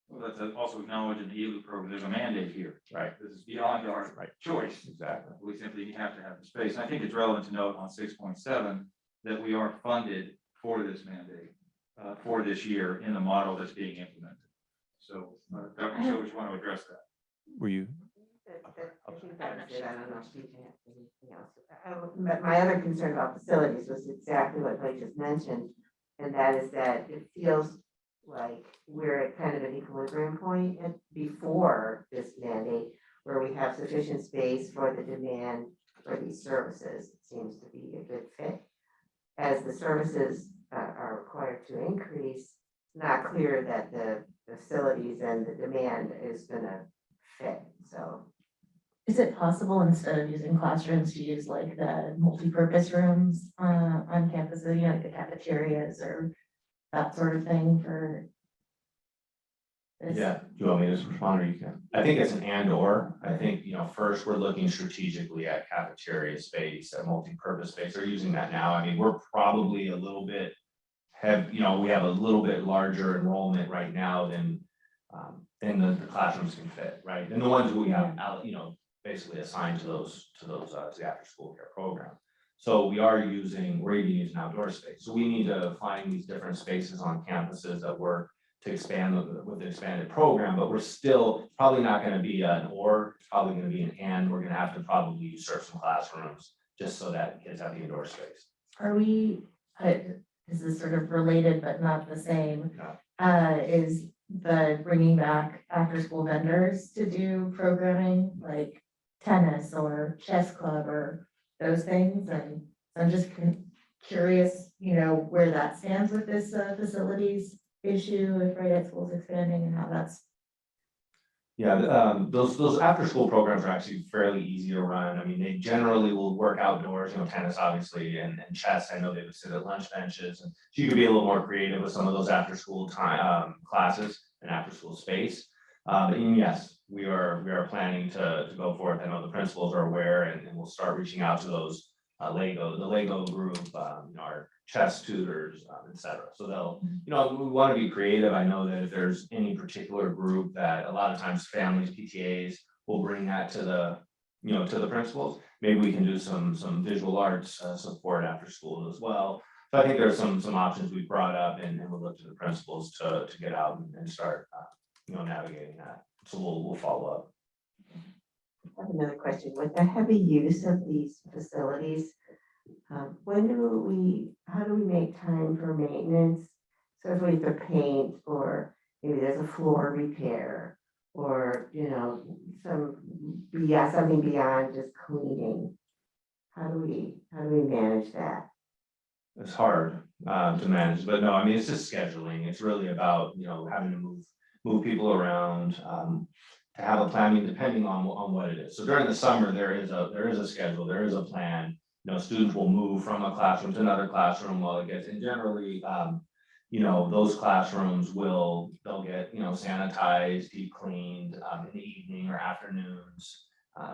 Well, that's also acknowledged in the ELU program, there's a mandate here. Right. This is beyond our choice. Exactly. We simply have to have the space. And I think it's relevant to note on 6.7 that we are funded for this mandate for this year in the model that's being implemented. So Dr. Silvers, want to address that? Were you? I think that was it. I don't know if you have anything else. But my other concern about facilities was exactly what Blake just mentioned, and that is that it feels like we're at kind of an equilibrium point before this mandate, where we have sufficient space for the demand for these services. It seems to be a good fit. As the services are required to increase, not clear that the facilities and the demand is gonna fit, so. Is it possible instead of using classrooms to use like the multi-purpose rooms on campus, like the cafeterias or that sort of thing for this? Yeah, do you want me to just respond or you can? I think it's an and or. I think, first we're looking strategically at cafeteria space, at multi-purpose space. They're using that now. I mean, we're probably a little bit we have a little bit larger enrollment right now than the classrooms can fit, right? And the ones we have out, basically assigned to the after school care program. So we're even using outdoor space. So we need to find these different spaces on campuses that work to expand with the expanded program, but we're still probably not going to be an or, it's probably going to be an and. We're going to have to probably usurp some classrooms just so that kids have the indoor space. Are we, this is sort of related but not the same, is the bringing back after-school vendors to do programming like tennis or chess club or those things? And I'm just curious, where that stands with this facilities issue, if Right at School's expanding and how that's. Yeah, those after school programs are actually fairly easy to run. I mean, they generally will work outdoors, tennis obviously, and chess. I know they would sit at lunch benches, and so you could be a little more creative with some of those after school time classes and after school space. And yes, we are planning to go forth. I know the principals are aware, and we'll start reaching out to those the Lego group, our chess tutors, et cetera. So they'll, we want to be creative. I know that if there's any particular group that a lot of times families, PTAs will bring that to the principals. Maybe we can do some visual arts support after school as well. So I think there's some options we brought up, and we'll look to the principals to get out and start, navigating that. So we'll follow up. I have another question. With the heavy use of these facilities, how do we make time for maintenance? So if we have to paint, or maybe there's a floor repair, or, something beyond just cleaning. How do we manage that? It's hard to manage, but no, I mean, it's just scheduling. It's really about, having to move people around, to have a plan, I mean, depending on what it is. So during the summer, there is a schedule, there is a plan. Students will move from a classroom to another classroom while it gets, and generally, those classrooms they'll get, sanitized, deep cleaned in the evening or afternoons.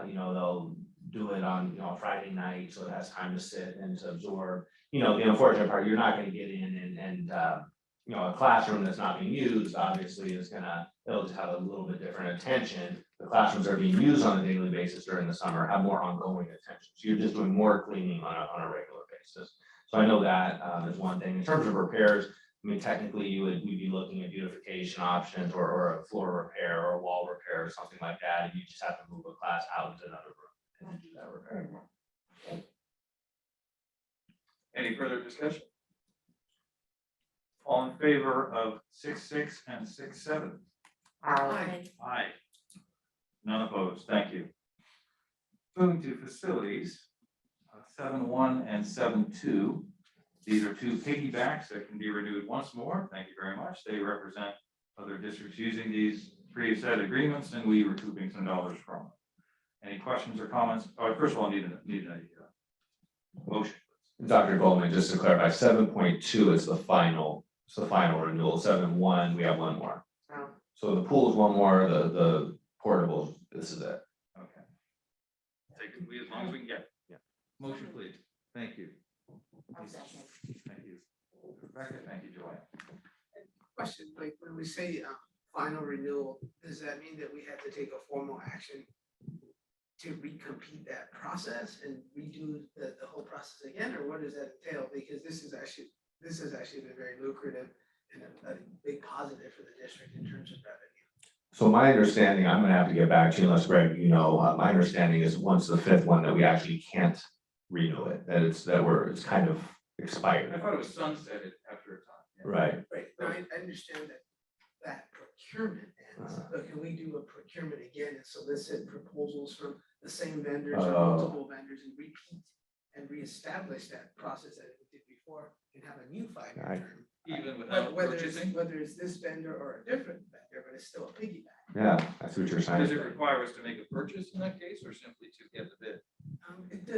They'll do it on, a Friday night, so it has time to sit and to absorb. The unfortunate part, you're not gonna get in and a classroom that's not being used, obviously it'll just have a little bit different attention. The classrooms that are being used on a daily basis during the summer have more ongoing attention. So you're just doing more cleaning on a regular basis. So I know that is one thing. In terms of repairs, I mean, technically we'd be looking at beautification options or a floor repair or a wall repair or something like that. And you just have to move a class out into another room and do that repair. Any further discussion? All in favor of 6.6 and 6.7? Aye. None opposed. Thank you. Moving to facilities, 7.1 and 7.2. These are two piggybacks that can be renewed once more. Thank you very much. They represent other districts using these pre-set agreements, and we recouping some dollars from them. Any questions or comments? Oh, first of all, need a motion. Dr. Goldman, just to clarify, 7.2 is the final. It's the final renewal. 7.1, we have one more. So the pool is one more, the portables, this is it. Okay. Take it, as long as we can get it. Yeah. Motion, please. Thank you. I'll second. Thank you. Rebecca, thank you, Joanne. Question, like, when we say final renewal, does that mean that we have to take a formal action to recompete that process and redo the whole process again, or what does that entail? Because this has actually been very lucrative and a big positive for the district in terms of revenue. So my understanding, I'm gonna have to get back to you unless Greg, my understanding is once the fifth one that we actually can't renew it, that it's kind of expired. I thought it was sunsetted after a time. Yeah. Right. Right, now I understand that procurement ends, but can we do a procurement again and solicit proposals from the same vendors or multiple vendors and repeat and reestablish that process that we did before and have a new 5-year term? Even without purchasing? Whether it's this vendor or a different vendor, but it's still a piggyback. Yeah, that's what you're saying. Does it require us to make a purchase in that case, or simply to get the bid?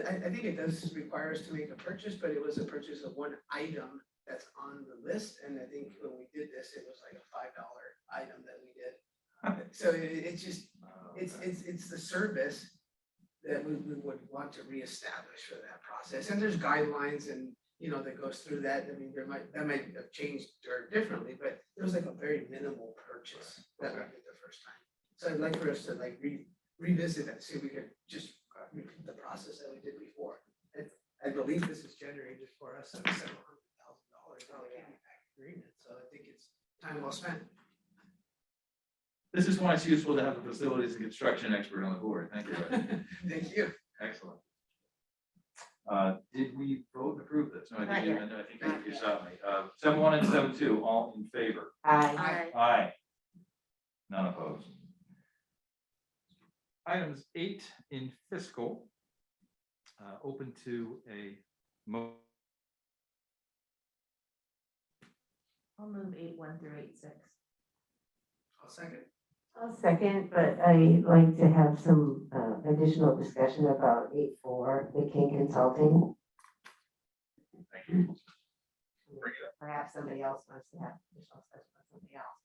I think it does require us to make a purchase, but it was a purchase of one item that's on the list, and I think when we did this, it was like a $5 item that we did. So it's just, it's the service that we would want to reestablish for that process, and there's guidelines and, that goes through that. I mean, that might have changed or differently, but it was like a very minimal purchase that we did the first time. So I'd like for us to like revisit that, see if we could just repeat the process that we did before. And I believe this has generated for us $700,000 agreement, so I think it's time well spent. This is why it's useful to have a facilities and construction expert on the board. Thank you. Ray. Thank you. Excellent. Did we vote and approve this? No, I Not think yet. you saw me. 7.1 and 7.2, all in favor? Aye. Aye. None opposed. Items 8 in fiscal, open to a I'll move 8.1 through 8.6. I'll second. I'll second, but I'd like to have some additional discussion about 8.4, the King Consulting. Thank you. Bring it up. Perhaps somebody else wants to have additional discussion about something else,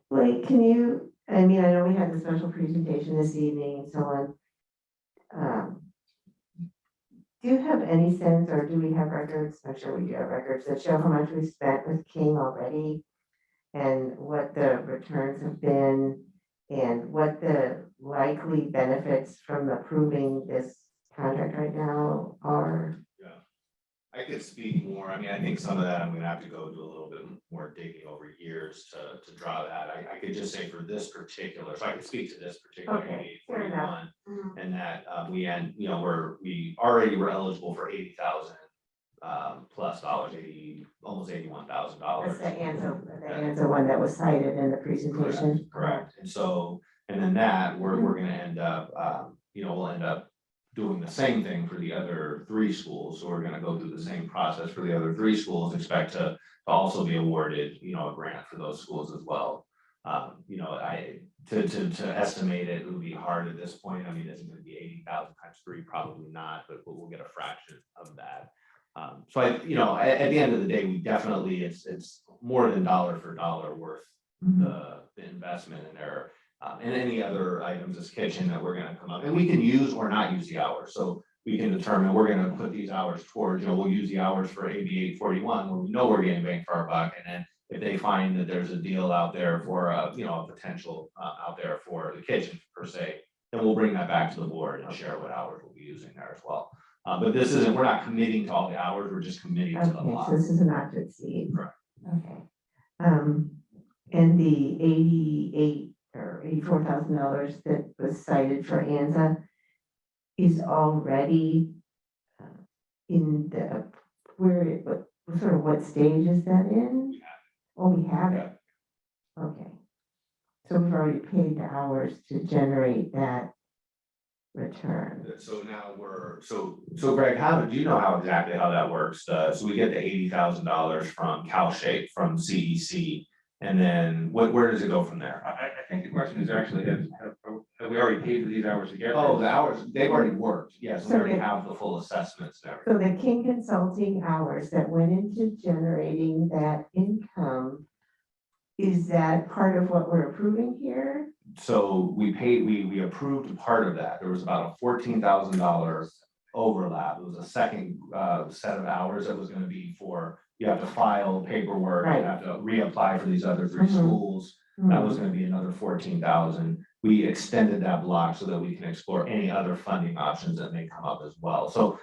but Blake, can you, I know we had the special presentation this evening and so on. Do you have any sense, or do we have records? I'm sure we do have records that show how much we spent with King already and what the returns have been and what the likely benefits from approving this contract right now are? Yeah, I could speak more. I think some of that I'm gonna have to go do a little bit more digging over years to draw that. I could just say for this particular, so I could speak to this particular Okay, fair enough. 841. And that we already were eligible for $80,000 plus dollars, almost $81,000. That's the answer one that was cited in the presentation. Correct. And then that we're gonna end up, we'll end up doing the same thing for the other 3 schools. So we're gonna go through the same process for the other 3 schools, expect to also be awarded, a grant for those schools as well. To estimate it would be hard at this point. Is it gonna be 80,000 times 3? Probably not, but we'll get a fraction of that. So at the end of the day, we definitely, it's more than dollar for dollar worth the investment in there. And any other items as kitchen that we're gonna come up, and we can use or not use the hours. So we can determine we're gonna put these hours towards, we'll use the hours for AB 841 where we know we're getting bang for our buck. And then if they find that there's a deal out there for a potential out there for the kitchen per se, then we'll bring that back to the board and share what hours we'll be using there as well. But we're not committing to all the hours, we're just committing to the Okay, lot. so this is an not to exceed. Correct. Okay. And the 88 or $84,000 that was cited for ANZA is already in the, what stage is that in? We have Oh, we have it. Okay. So we've already paid the hours to generate that return. So now so Greg, do you know exactly how that works? So we get the $80,000 from CalShape, from CEC, and then where does it go from there? I think the question is actually, have we already paid for these hours together? Oh, the hours, they've already worked, yes, we So already they- have the full assessments and So everything. the King Consulting hours that went into generating that income is that part of what we're approving here? So we approved part of that. There was about a $14,000 overlap. It was a second set of hours that was gonna be for, you have to file paperwork, you Right. have to reapply for these other three Mhm. schools. That was gonna be another 14,000. We extended that block so that we can explore any other funding options that may come up as well. So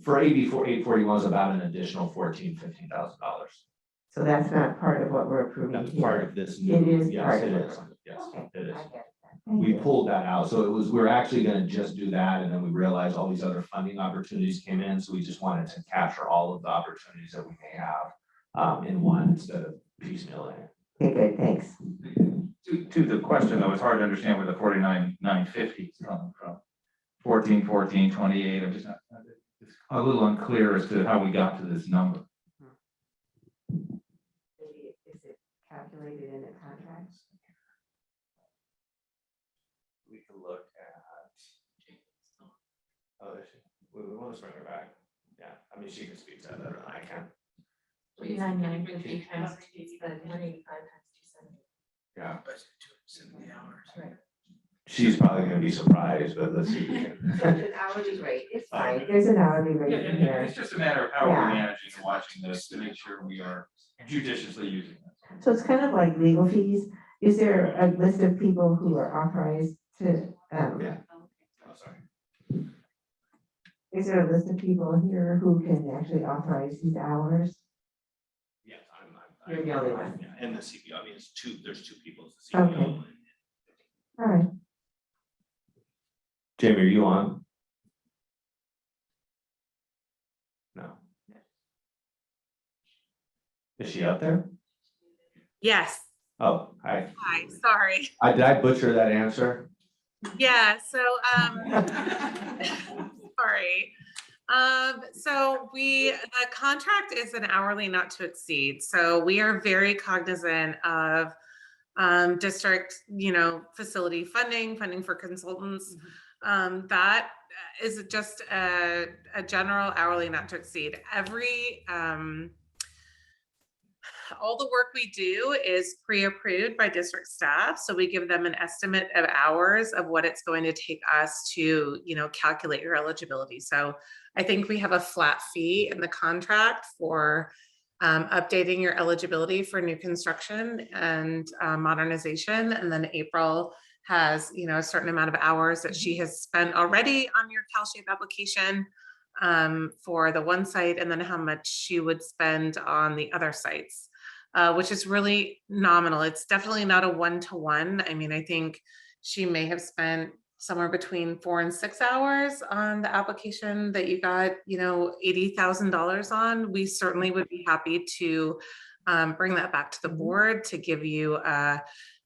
for AB 841 is about an additional $15,000. So that's not part of what we're approving That's here. part of this new. It is Yes, part it of is. it. Yes, Okay, it is. I get it. Thank We you. pulled that out, so we were actually gonna just do that, and then we realized all these other funding opportunities came in, so we just wanted to capture all of the opportunities that we may have in one instead of piecemealing it. Okay, good, thanks. To the question, though, it's hard to understand where the 49,950 is coming from. 14, 14, 28, I'm just not, it's a little unclear as to how we got to this number. Maybe is it calculated in the contracts? We can look at. Oh, there she, we want to bring her back. Yeah, I mean, she can speak to that better than I can. 49,950 times 185 times 270. Yeah, Budget 270 hours. Right. she's probably gonna be surprised, but let's see. It's an hourly rate, it's fine, there's an hourly rate in here. It's just a matter of how we're Yeah. managing and watching this to make sure we are judiciously using this. So it's kind of like legal fees. Is there a list of people who are authorized to, Yeah. Oh, sorry. is there a list of people here who can actually authorize these hours? Yes, I'm. You're the only one. Yeah, and the CPO, I mean, there's two people, it's the Okay. CPO. All right. Jamie, are you on? No. Is she up there? Yes. Oh, hi. Hi, sorry. Did I butcher that answer? Yeah, so, sorry. So the contract is an hourly not to exceed. So we are very cognizant of district, facility funding for consultants. That is just a general hourly not to exceed. All the work we do is pre-approved by district staff. So we give them an estimate of hours of what it's going to take us to, calculate your eligibility. So I think we have a flat fee in the contract for updating your eligibility for new construction and modernization. And then April has, a certain amount of hours that she has spent already on your CalShape application for the one site, and then how much she would spend on the other sites. Which is really nominal. It's definitely not a one-to-one. I mean, I think she may have spent somewhere between 4 and 6 hours on the application that you got, $80,000 on. We certainly would be happy to bring that back to the board to give you a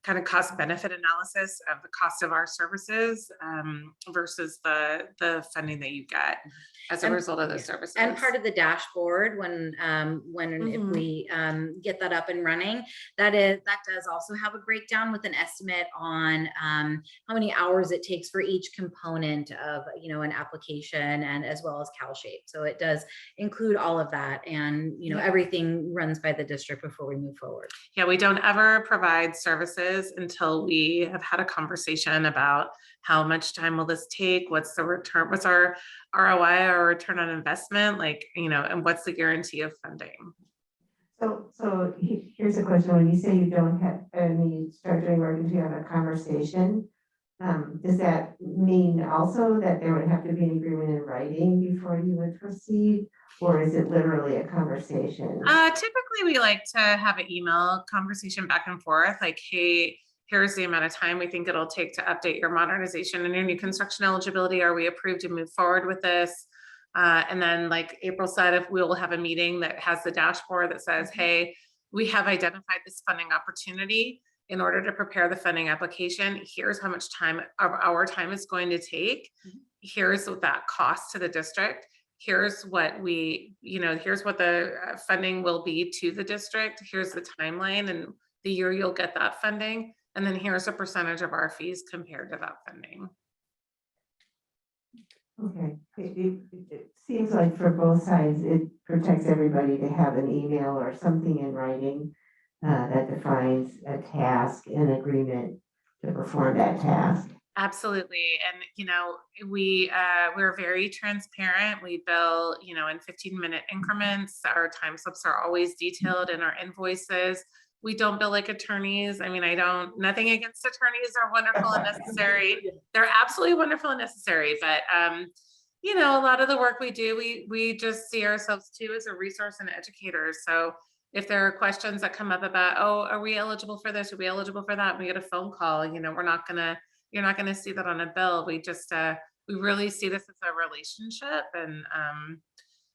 kind of cost benefit analysis of the cost of our services versus the funding that you get as a And- result of those services. And part of the dashboard, when and if we get that up and running, that does also have a breakdown with an estimate on how many hours it takes for each component of an application, and as well as CalShape. So it does include all of that, and everything runs by the district before we move forward. Yeah, we don't ever provide services until we have had a conversation about how much time will this take, what's the return, what's our ROI or return on investment, and what's the guarantee of funding. So here's a question. When you say you don't have, you start doing work until you have a conversation, does that mean also that there would have to be an agreement in writing before you would proceed? Or is it literally a conversation? Typically, we like to have an email conversation back and forth, like, hey, here's the amount of time we think it'll take to update your modernization and your new construction eligibility. Are we approved to move forward with this? And then, like April said, if we'll have a meeting that has the dashboard that says, hey, we have identified this funding opportunity. In order to prepare the funding application, here's how much time of our time is going to take. Here's what that costs to the district. Here's what here's what the funding will be to the district. Here's the timeline and the year you'll get that funding. And then here's a percentage of our fees compared to that funding. Okay, it seems like for both sides, it protects everybody to have an email or something in writing. that defines a task and agreement to perform that task. Absolutely. And, you know, we're very transparent. We bill, you know, in 15-minute increments. Our time slips are always detailed in our invoices. We don't bill like attorneys. I mean, nothing against attorneys are wonderful and necessary. They're absolutely wonderful and necessary, but, you know, a lot of the work we do, we just see ourselves too as a resource and educators. So if there are questions that come up about, oh, are we eligible for this? Are we eligible for that? And we get a phone call, you know, you're not gonna see that on a bill. We just, we really see this as a relationship, and,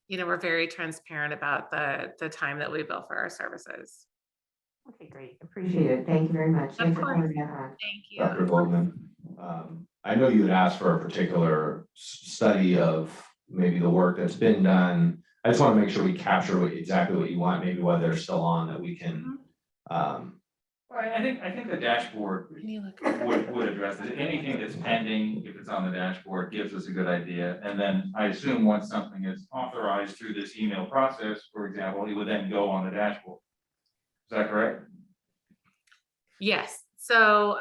you know, we're very transparent about the time that we bill for our services. Okay, great. Appreciate it. Thank you very much. Of Thanks for course. coming back on. Thank you. Dr. Goldman, I know you had asked for a particular study of maybe the work that's been done. I just want to make sure we capture exactly what you want, maybe while they're still on, that we can. Well, I think the dashboard Can you look? would address it. Anything that's pending, if it's on the dashboard, gives us a good idea. And then I assume once something is authorized through this email process, for example, it would then go on the dashboard. Is that correct? Yes, so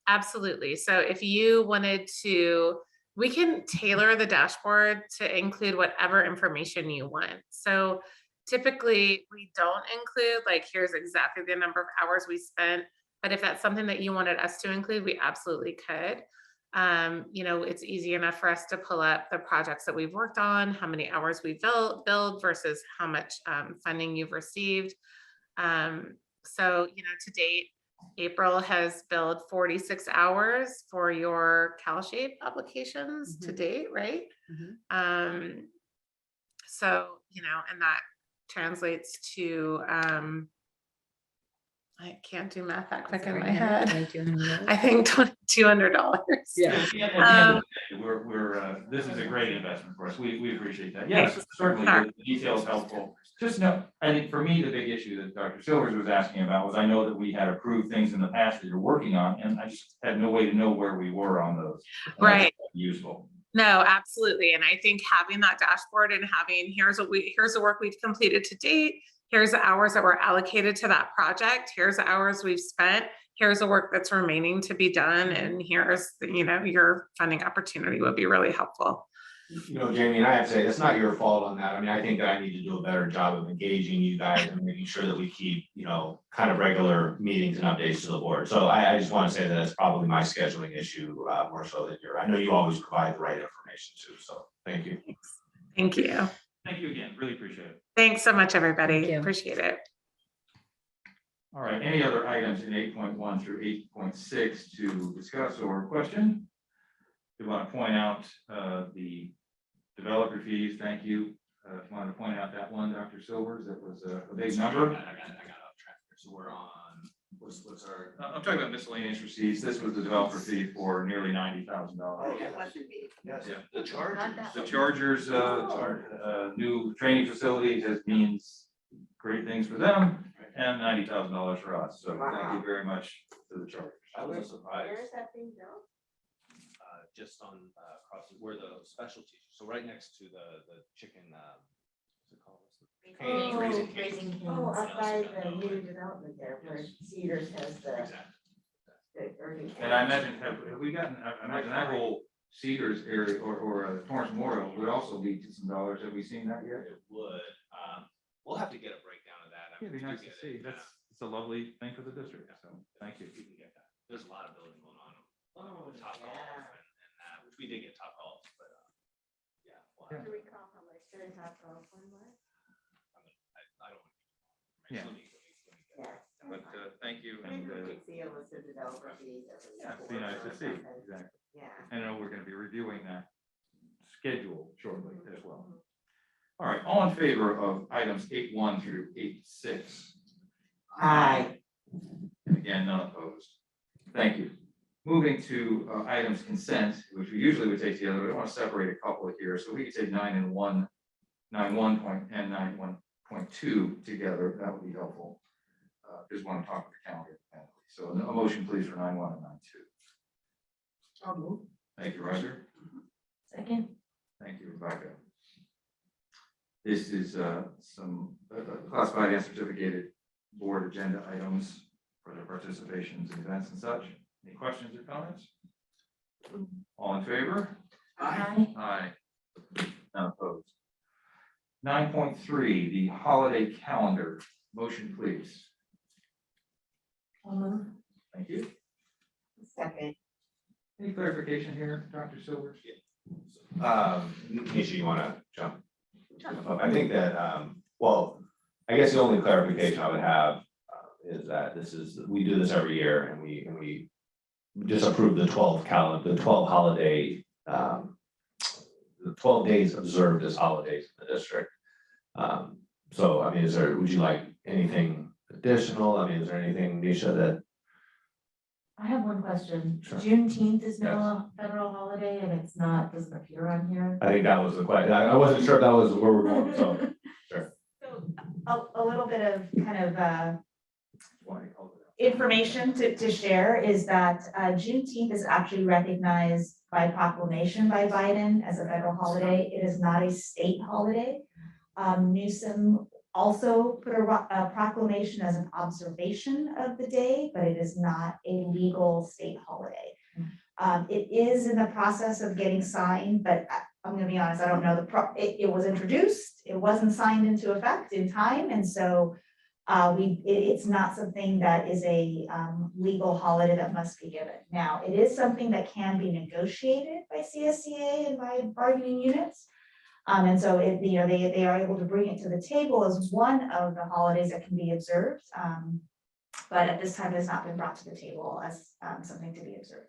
absolutely. So if you wanted to, we can tailor the dashboard to include whatever information you want. So typically we don't include like, here's exactly the number of hours we spent, but if that's something that you wanted us to include, we absolutely could. You know, it's easy enough for us to pull up the projects that we've worked on, how many hours we billed versus how much funding you've received. So, you know, to date, April has billed 46 hours for your CalShape applications to date, right? So, you know, and that translates to, I can't do math that quick in my head. I think $2,200. Yeah. At the end of the day, this is a great investment for us. We appreciate that. Yes, certainly, the details helpful. Just know, I think for me, the big issue that Dr. Silvers was asking about was, I know that we had approved things in the past that you're working on, and I just had no way to know where we were on those. Right. Useful. No, absolutely. And I think having that dashboard and having, here's the work we've completed to date. Here's the hours that were allocated to that project. Here's the hours we've spent. Here's the work that's remaining to be done. And here's, you know, your funding opportunity would be really helpful. You know, Jamie, and I have to say, that's not your fault on that. I mean, I think that I need to do a better job of engaging you guys and making sure that we keep, you know, kind of regular meetings and updates to the board. So I just want to say that it's probably my scheduling issue, more so than I know you always provide the right information too. So thank you. Thank you. Thank you again. Really appreciate it. Thanks so much, everybody. Appreciate it. All right. Any other items in 8.1 through 8.6 to discuss or question? We want to point out the developer fees. Thank you. If you want to point out that one, Dr. Silvers, that was a big number. I got off track there. So we're on, what's our? I'm talking about miscellaneous receipts. This was the developer fee for nearly $90,000. Yes, Yeah. the chargers. The Chargers, new training facility means great things for them, and $90,000 for us. So thank you very much to the Chargers. I was surprised. Where is that being built? Just on, across, where the specialties, so right next to the chicken, what's it called? Cane's, Raising Cane's. Oh, up by the new development there, where Cedars has the. Exactly. And I imagine, have we gotten, I imagine that whole Cedars area or Torrance Memorial would also lead to some dollars. Have we seen that yet? It would, we'll have to get a breakdown of that. I It'd be mean, nice we to get see. it, It's a lovely thing for the district. So thank you. We can get that. There's a lot of building going on. Oh, Top golf yeah. and that, which we did get top golf, but, yeah. we'll have Do to- we recall how much the top golf one was? I don't. Yeah. Let me get that. Yes. But thank you. Maybe And we could see it was the developer fees. yeah, it'd be nice to see. Exactly. Yeah. I know we're going to be reviewing that schedule shortly as well. All right, all in favor of items 8.1 through 8.6? Aye. And again, none opposed. Thank you. Moving to items consent, which we usually would take together, but I want to separate a couple here. So we could take 9 and 1, 9.1 and 9.1.2 together. That would be helpful. Just want to talk with the calendar independently. So a motion, please, for 9.1 and 9.2. I'll move. Thank you, Roger. Second. Thank you, Rebecca. This is some classified and certificated board agenda items for their participations in events and such. Any questions or comments? All in favor? Aye. Aye. None opposed. 9.3, the holiday calendar. Motion, please. Thank you. Second. Any clarification here, Dr. Silvers? Nisha, you wanna jump? I think that, well, I guess the only clarification I would have is that we do this every year and we just approve the 12 holiday, the 12 days observed as holidays in the district. So, I mean, would you like anything additional? I mean, is there anything, Nisha, that? I have one question. Sure. Juneteenth is now a federal holiday and it's not, doesn't appear on here. I think that was the question. I wasn't sure if that was where we're going, so, sure. So a little bit of kind of information to share is that Juneteenth is actually recognized by proclamation by Biden as a federal holiday. It is not a state holiday. Newsom also put a proclamation as an observation of the day, but it is not a legal state holiday. It is in the process of getting signed, but I'm gonna be honest, I don't know it was introduced, it wasn't signed into effect in time, and so it's not something that is a legal holiday that must be given. Now, it is something that can be negotiated by CSCA and by bargaining units. And so they are able to bring it to the table as one of the holidays that can be observed. But at this time, it has not been brought to the table as something to be observed.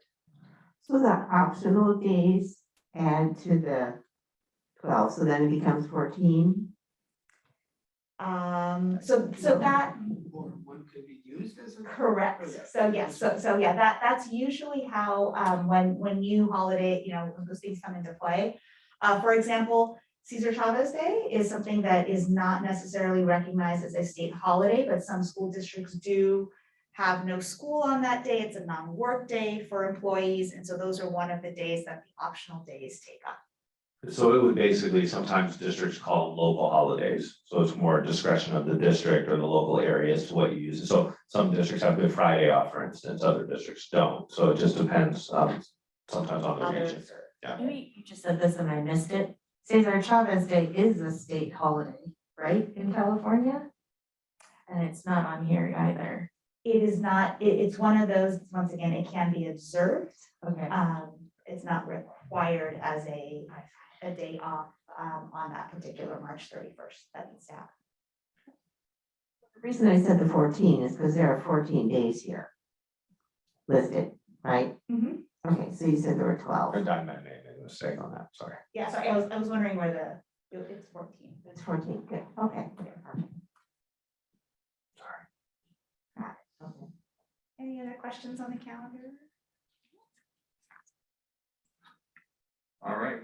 So the optional days add to the 12, so then it becomes 14. So that, One could be used as a. correct. So yes, so yeah, that's usually how, when new holiday, when those things come into play. For example, Cesar Chavez Day is something that is not necessarily recognized as a state holiday, but some school districts do have no school on that day. It's a non-work day for employees. And so those are one of the days that the optional days take up. So it would basically, sometimes districts call them local holidays, so it's more discretion of the district or the local area as to what you use. So some districts have Good Friday off, for instance, other districts don't, so it just depends, sometimes on the region. Yeah. Maybe you just said this and I missed it. Cesar Chavez Day is a state holiday, right, in California? And it's not on here either. It is not, it's one of those, once again, it can be observed. Okay. It's not required as a day off on that particular March 31st. That needs to happen. The reason I said the 14 is because there are 14 days here listed, right? Mhm. Okay, so you said there were 12. I made a mistake on that, sorry. Yeah, sorry, I was wondering where it's 14. It's 14, good, okay. Okay, perfect. Sorry. Okay. Any other questions on the calendar? All right,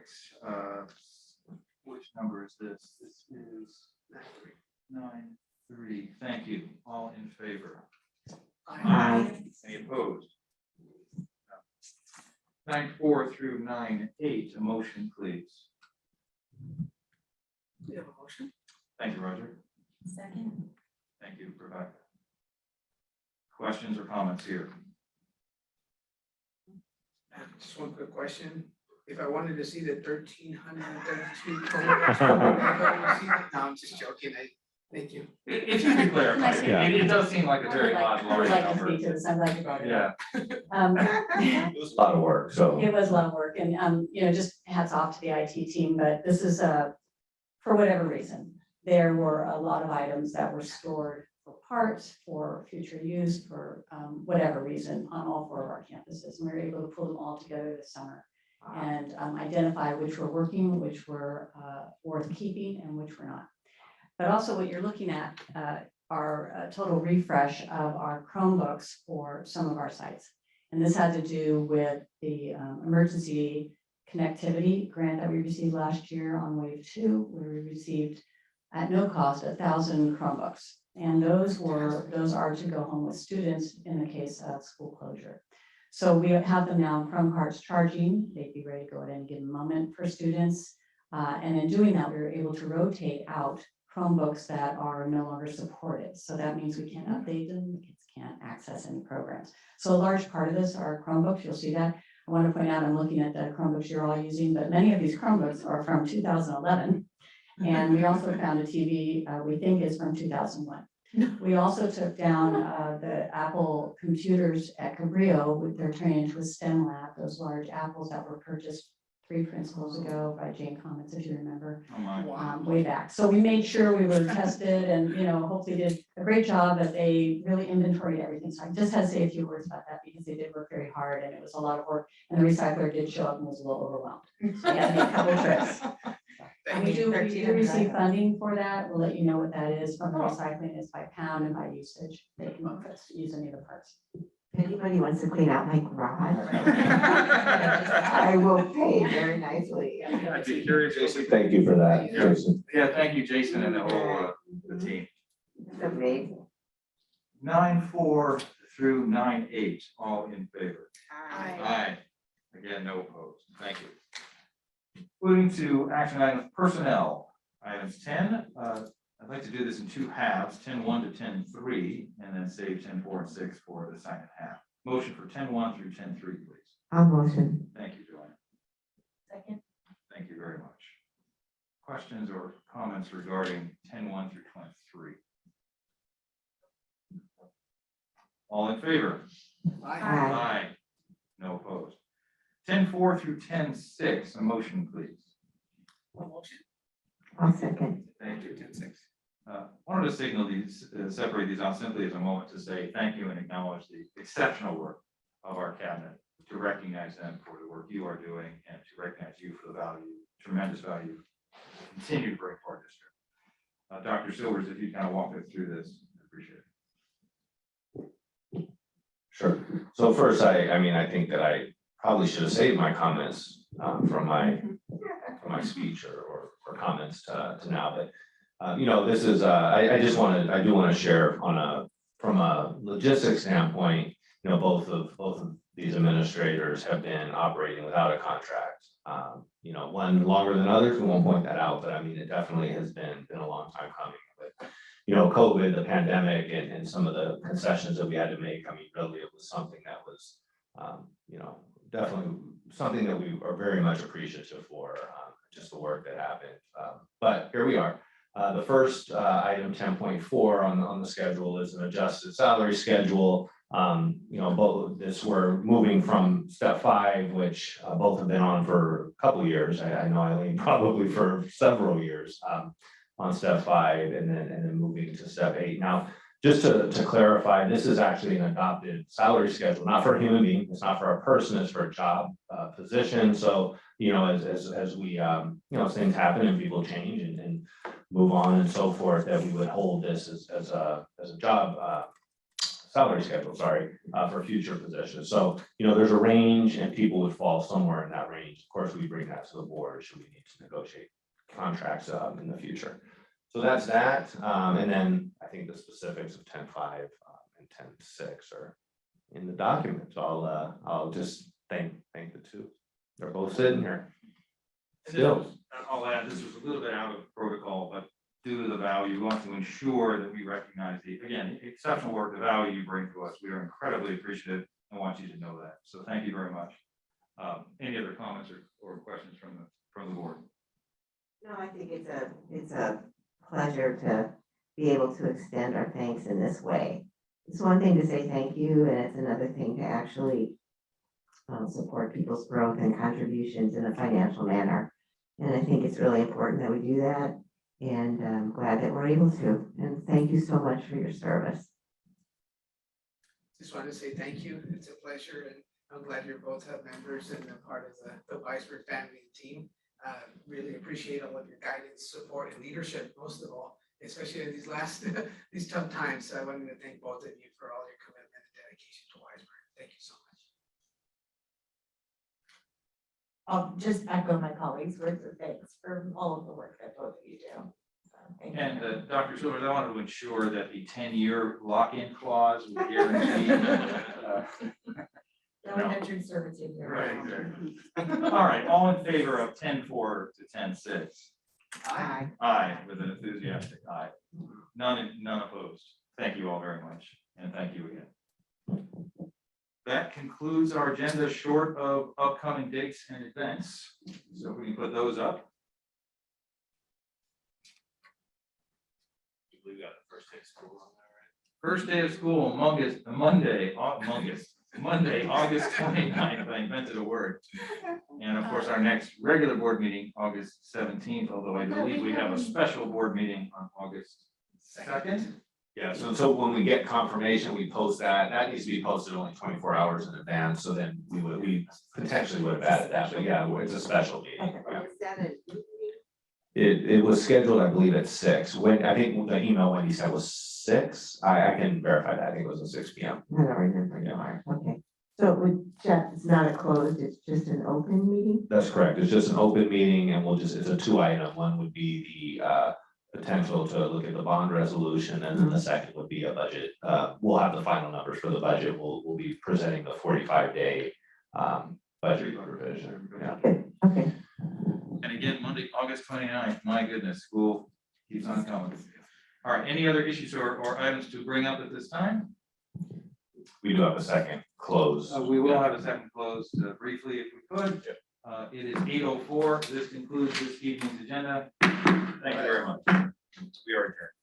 which number is this? This is 9.3. Thank you. All in favor? Aye. Any opposed? 9.4 through 9.8, a motion, please. We have a motion. Thank you, Roger. Second. Thank you, Rebecca. Questions or comments here? Just one quick question. If I wanted to see the 1,332 cohorts, no, I'm just joking. Thank you. If you could clarify, it does seem like a very odd I would large like to number. speak to this. I'm glad you brought it Yeah. up. It was a lot of work, so. It was a lot of work and, just hats off to the IT team, but this is for whatever reason, there were a lot of items that were stored for parts, for future use, for whatever reason on all four of our campuses. And we were able to pull them all together this summer and identify which were working, which were worth keeping and which were not. But also what you're looking at are a total refresh of our Chromebooks for some of our sites. And this had to do with the emergency connectivity grant that we received last year on wave 2, where we received at no cost 1,000 Chromebooks. And those are to go home with students in the case of school closure. So we have them now in Chrome carts charging. They'd be ready to go at any given moment for students. And in doing that, we were able to rotate out Chromebooks that are no longer supported. So that means we can't update them, the kids can't access any programs. So a large part of this are Chromebooks, you'll see that. I want to point out, I'm looking at the Chromebooks you're all using, but many of these Chromebooks are from 2011. And we also found a TV, we think is from 2001. We also took down the Apple computers at Cabrillo with their turning into a STEM lab, those large apples that were purchased 3 principals ago by Jane Commons, if you remember, Oh, my. way back. So we made sure we were tested and, hopefully did a great job, that they really inventoried everything. So I just had to say a few words about that because they did work very hard and it was a lot of work. And the recycler did show up and was a little overwhelmed. So we had to make a couple of trips. And we do receive funding for that. We'll let you know what that is from the recycling. It's by pound and by usage. They can use any of the parts. If anybody wants to clean out my garage, I will pay very nicely. I'd be curious. Jason, thank you for that, Jason. Yeah, thank you, Jason, and the whole, the team. It's amazing. 9.4 through 9.8, all in favor? Aye. Aye. Again, no opposed. Thank you. Moving to action items, personnel. Items 10, I'd like to do this in 2 halves, 10.1 to 10.3, and then save 10.4 and 6 for the second half. Motion for 10.1 through 10.3, please. I'll motion. Thank you, Joanne. Second. Thank you very much. Questions or comments regarding 10.1 through 10.3? All in favor? Aye. No opposed. 10.4 through 10.6, a motion, please. I'll second. Thank you. Wanted to signal these, separate these out simply as a moment to say thank you and acknowledge the exceptional work of our cabinet, to recognize them for the work you are doing and to recognize you for the value, tremendous value you continue to bring to our district. Dr. Silvers, if you kind of walk us through this, I appreciate it. Sure. So first, I think that I probably should have saved my comments from my speech or comments to now, but this is I do want to share from a logistics standpoint. Both of these administrators have been operating without a contract. One longer than others. We won't point that out, but I mean it definitely has been a long time coming. But COVID, the pandemic, and some of the concessions that we had to make. I mean, really, it was something that was definitely something that we are very much appreciative for, just the work that happened. But here we are. The first item, 10.4 on the schedule, is an adjusted salary schedule. Both this we're moving from step 5, which both have been on for a couple of years. I know Eileen probably for several years on step 5, and then moving to step 8. Now, just to clarify, this is actually an adopted salary schedule, not for a human being. It's not for a person. It's for a job position. So as we things happen and people change and move on and so forth, that we would hold this as a job salary schedule, for future positions. So there's a range and people would fall somewhere in that range. Of course, we bring that to the board should we need to negotiate contracts in the future. So that's that. And then I think the specifics of 10.5 and 10.6 are in the document. So I'll just thank the two. They're both sitting here. Still. I'll add, this was a little bit out of protocol, but due to the value, we want to ensure that we recognize the exceptional work, the value you bring to us. We are incredibly appreciative and want you to know that. So thank you very much. Any other comments or questions from the board? No, I think it's a pleasure to be able to extend our thanks in this way. It's one thing to say thank you, and it's another thing to actually support people's growth and contributions in a financial manner. And I think it's really important that we do that, and I'm glad that we're able to. And thank you so much for your service. Just wanted to say thank you. It's a pleasure, and I'm glad you're both members and a part of the Wiseburn family and team. Really appreciate all of your guidance, support, and leadership, most of all, especially in these tough times. So I wanted to thank both of you for all your commitment and dedication to Wiseburn. Thank you so much. I'll just echo my colleagues' words of thanks for all of the work that both of you do. So, thank you. And Dr. Silvers, I wanted to ensure that the 10-year lock-in clause would guarantee. No indentured servitude here. Right. All right, all in favor of 10.4 to 10.6? Aye. Aye, with an enthusiastic aye. None opposed. Thank you all very much, and thank you again. That concludes our agenda, short of upcoming dates and events. So we can put those up. We got the first day of school on there, First day of school, Monday, August 29th. I invented a word. And of course, our next regular board meeting, August 17th, although I believe we have a special board meeting on August 2nd. Yeah, so when we get confirmation, we post that. That needs to be posted only 24 hours in advance, so then we potentially would have added that, but yeah, it's a special meeting. Yeah. Is that an evening? It was scheduled, I believe, at 6. When, I think the email Wendy said was 6. I can verify that. I think it was at 6 p.m. I don't remember. Okay. So it would, Jeff, it's not a closed, it's just an open meeting? That's correct. It's just an open meeting and it's a 2-item. One would be the potential to look at the bond resolution, and then the second would be a budget. We'll have the final numbers for the budget. We'll be presenting the 45-day budget revision. Yeah. Okay. And again, Monday, August 29th. My goodness, school keeps on coming. All right, any other issues or items to bring up at this time? We do have a second close. We will have a second close briefly if we could. It is 8:04. This concludes this evening's agenda. Thank you very much. We are adjourned.